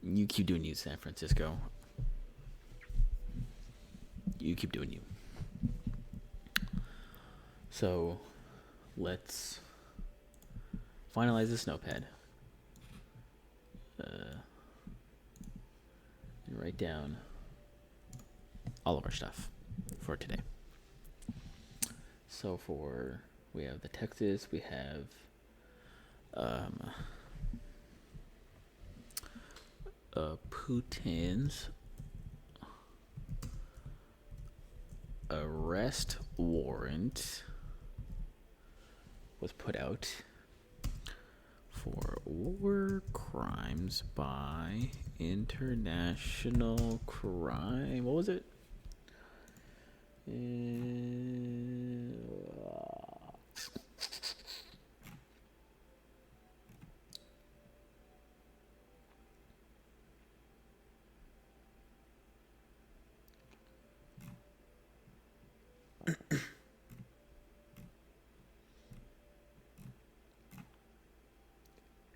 You keep doing you, San Francisco. You keep doing you. So let's finalize this notepad. And write down all of our stuff for today. So we have the Texas, we have Putin's arrest warrant was put out for war crimes by international crime. What was it?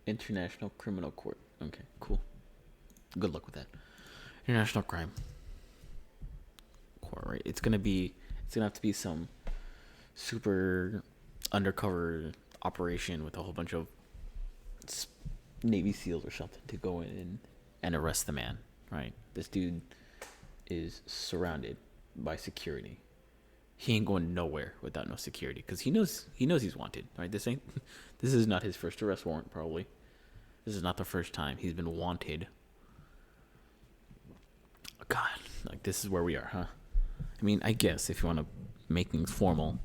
International Criminal Court. Okay, cool. Good luck with that. International Crime Court, right? It's gonna have to be some super undercover operation with a whole bunch of Navy SEALs or something to go in and arrest the man, right? This dude is surrounded by security. He ain't going nowhere without no security because he knows he's wanted, right? This is not his first arrest warrant, probably. This is not the first time he's been wanted. God, like this is where we are, huh? I mean, I guess if you want to make things formal,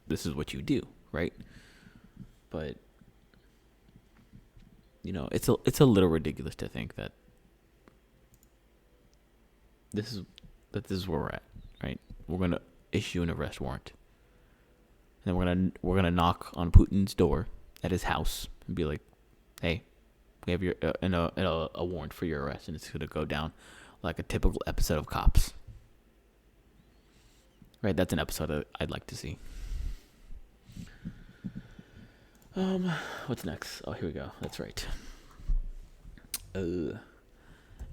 this is what you do, right? But it's a little ridiculous to think that this is where we're at, right? We're gonna issue an arrest warrant, and then we're gonna knock on Putin's door at his house and be like, "Hey, we have your a warrant for your arrest," and it's gonna go down like a typical episode of Cops. Right, that's an episode I'd like to see. What's next? Oh, here we go. That's right.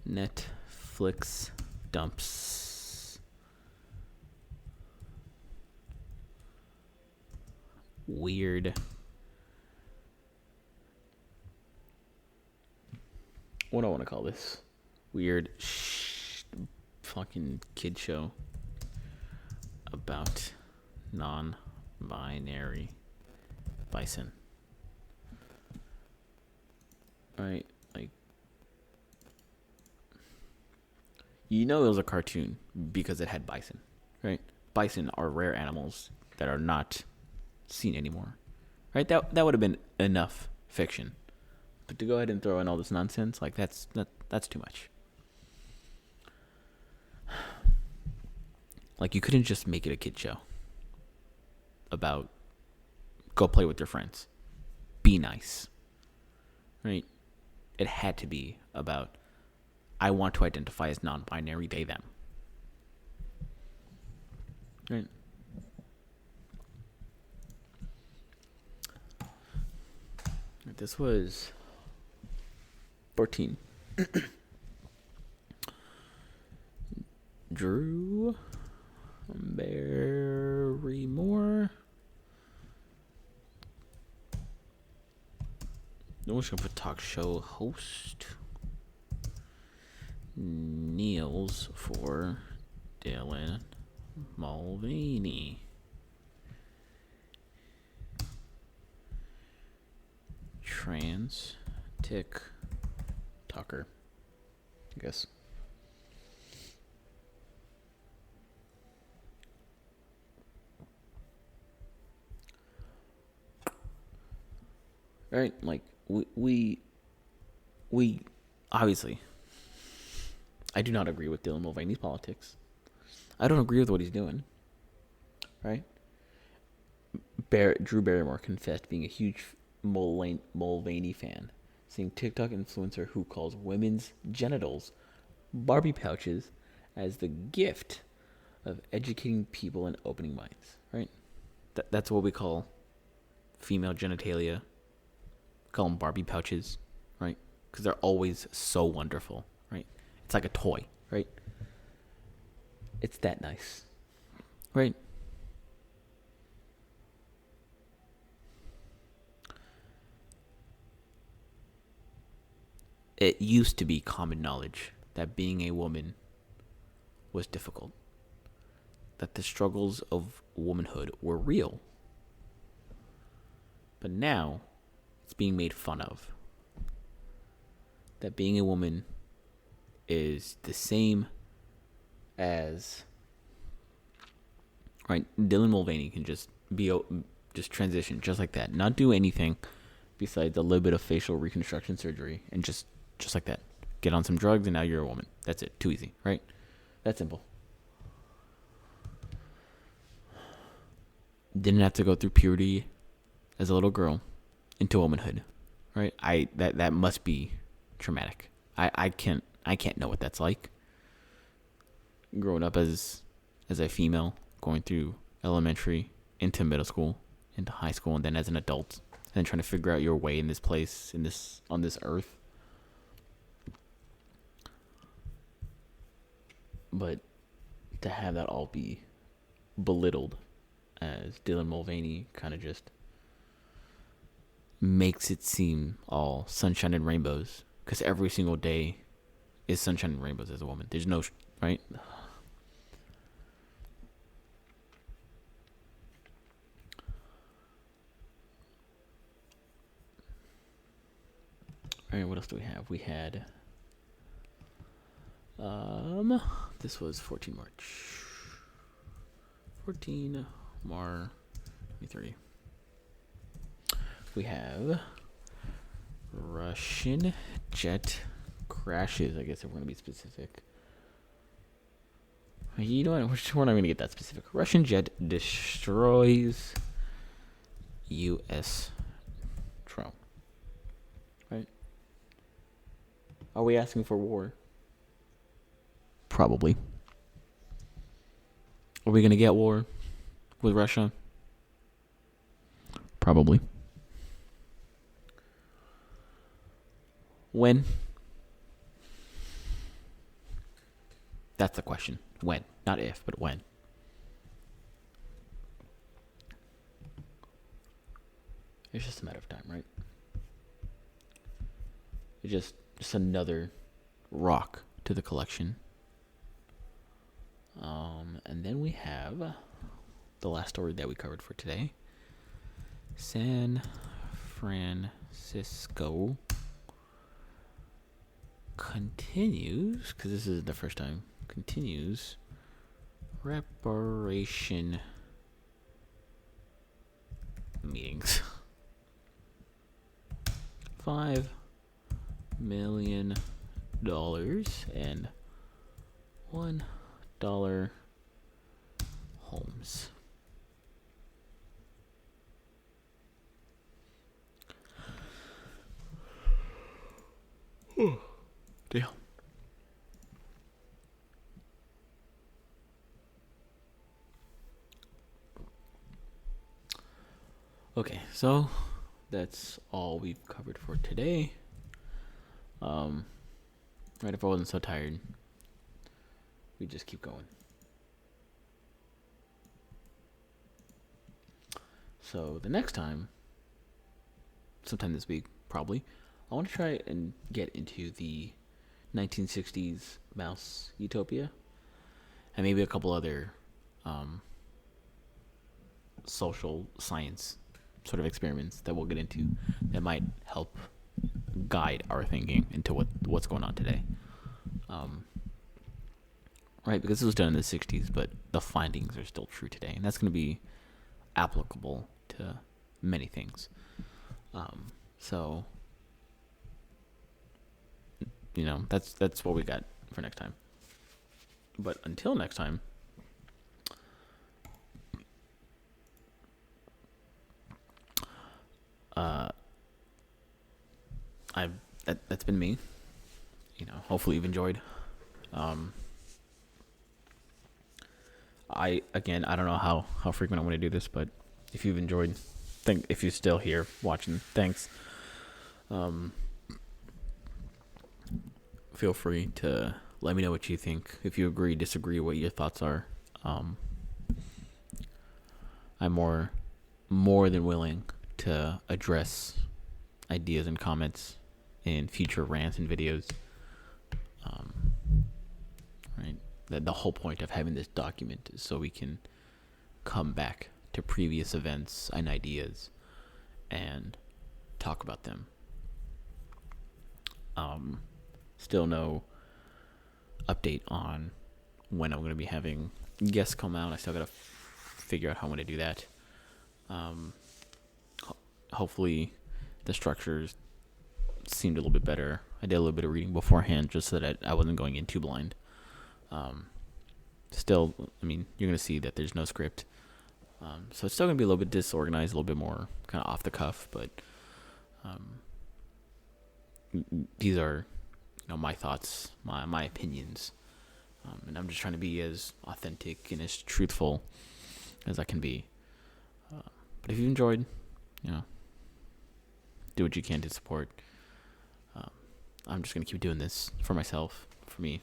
Netflix dumps weird. What do I want to call this? Weird fucking kid show about non-binary bison. Right? Like, it was a cartoon because it had bison, right? Bison are rare animals that are not seen anymore, right? That would have been enough fiction, but to go ahead and throw in all this nonsense, like that's too much. Like, you couldn't just make it a kid show about go play with your friends, be nice, right? It had to be about I want to identify as non-binary, they, them. Right? This was 14. Drew Barrymore. No one's gonna put talk show host. Kneels for Dylan Mulvaney. Trans TikToker, I guess. Right, like we obviously, I do not agree with Dylan Mulvaney's politics. I don't agree with what he's doing. Right? Drew Barrymore confessed being a huge Mulvaney fan, seeing TikTok influencer who calls women's genitals Barbie pouches as the gift of educating people and opening minds. Right? That's what we call female genitalia. Call them Barbie pouches, right? Because they're always so wonderful, right? It's like a toy, right? It's that nice, right? It used to be common knowledge that being a woman was difficult, that the struggles of womanhood were real. But now, it's being made fun of. That being a woman is the same as, right? Dylan Mulvaney can just transition just like that, not do anything besides a little bit of facial reconstruction surgery, and just like that, get on some drugs and now you're a woman. That's it. Too easy, right? That's simple. Didn't have to go through puberty as a little girl into womanhood, right? That must be traumatic. I can't know what that's like. Growing up as a female, going through elementary, into middle school, into high school, and then as an adult, and trying to figure out your way in this place, on this earth. But to have that all be belittled, as Dylan Mulvaney kind of just makes it seem all sunshine and rainbows, because every single day is sunshine and rainbows as a woman. There's no, right? All right, what else do we have? We had, this was 14 March. 14 Mar 23. We have Russian jet crashes, I guess if we're going to be specific. You know what? We're not going to get that specific. Russian jet destroys U.S. drone. Right? Are we asking for war? Probably. Are we going to get war with Russia? Probably. When? That's the question. When? Not if, but when. It's just a matter of time, right? It's just another rock to the collection. And then we have the last story that we covered for today. San Francisco continues, because this is the first time, continues reparation meetings. $5 million and $1 homes. Damn. Okay, so that's all we've covered for today. Right, if I wasn't so tired, we just keep going. So the next time, sometime this week, probably, I want to try and get into the 1960s mouse utopia, and maybe a couple other social science sort of experiments that we'll get into that might help guide our thinking into what's going on today. Right, because this was done in the 60s, but the findings are still true today, and that's going to be applicable to many things. So, you know, that's what we got for next time. But until next time, that's been me. You know, hopefully you've enjoyed. I don't know how frequent I'm going to do this, but if you've enjoyed, if you're still here watching, thanks. Feel free to let me know what you think. If you agree, disagree, what your thoughts are. I'm more than willing to address ideas and comments in future rants and videos. Right. The whole point of having this document is so we can come back to previous events and ideas and talk about them. Still no update on when I'm going to be having guests come out. I still got to figure out how I'm going to do that. Hopefully the structures seemed a little bit better. I did a little bit of reading beforehand just so that I wasn't going in too blind. Still, I mean, you're going to see that there's no script. So it's still going to be a little bit disorganized, a little bit more kind of off the cuff, but these are, my thoughts, my opinions. And I'm just trying to be as authentic and as truthful as I can be. But if you enjoyed, do what you can to support. I'm just gonna keep doing this for myself, for me.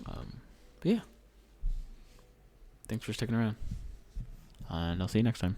But yeah, thanks for sticking around, and I'll see you next time.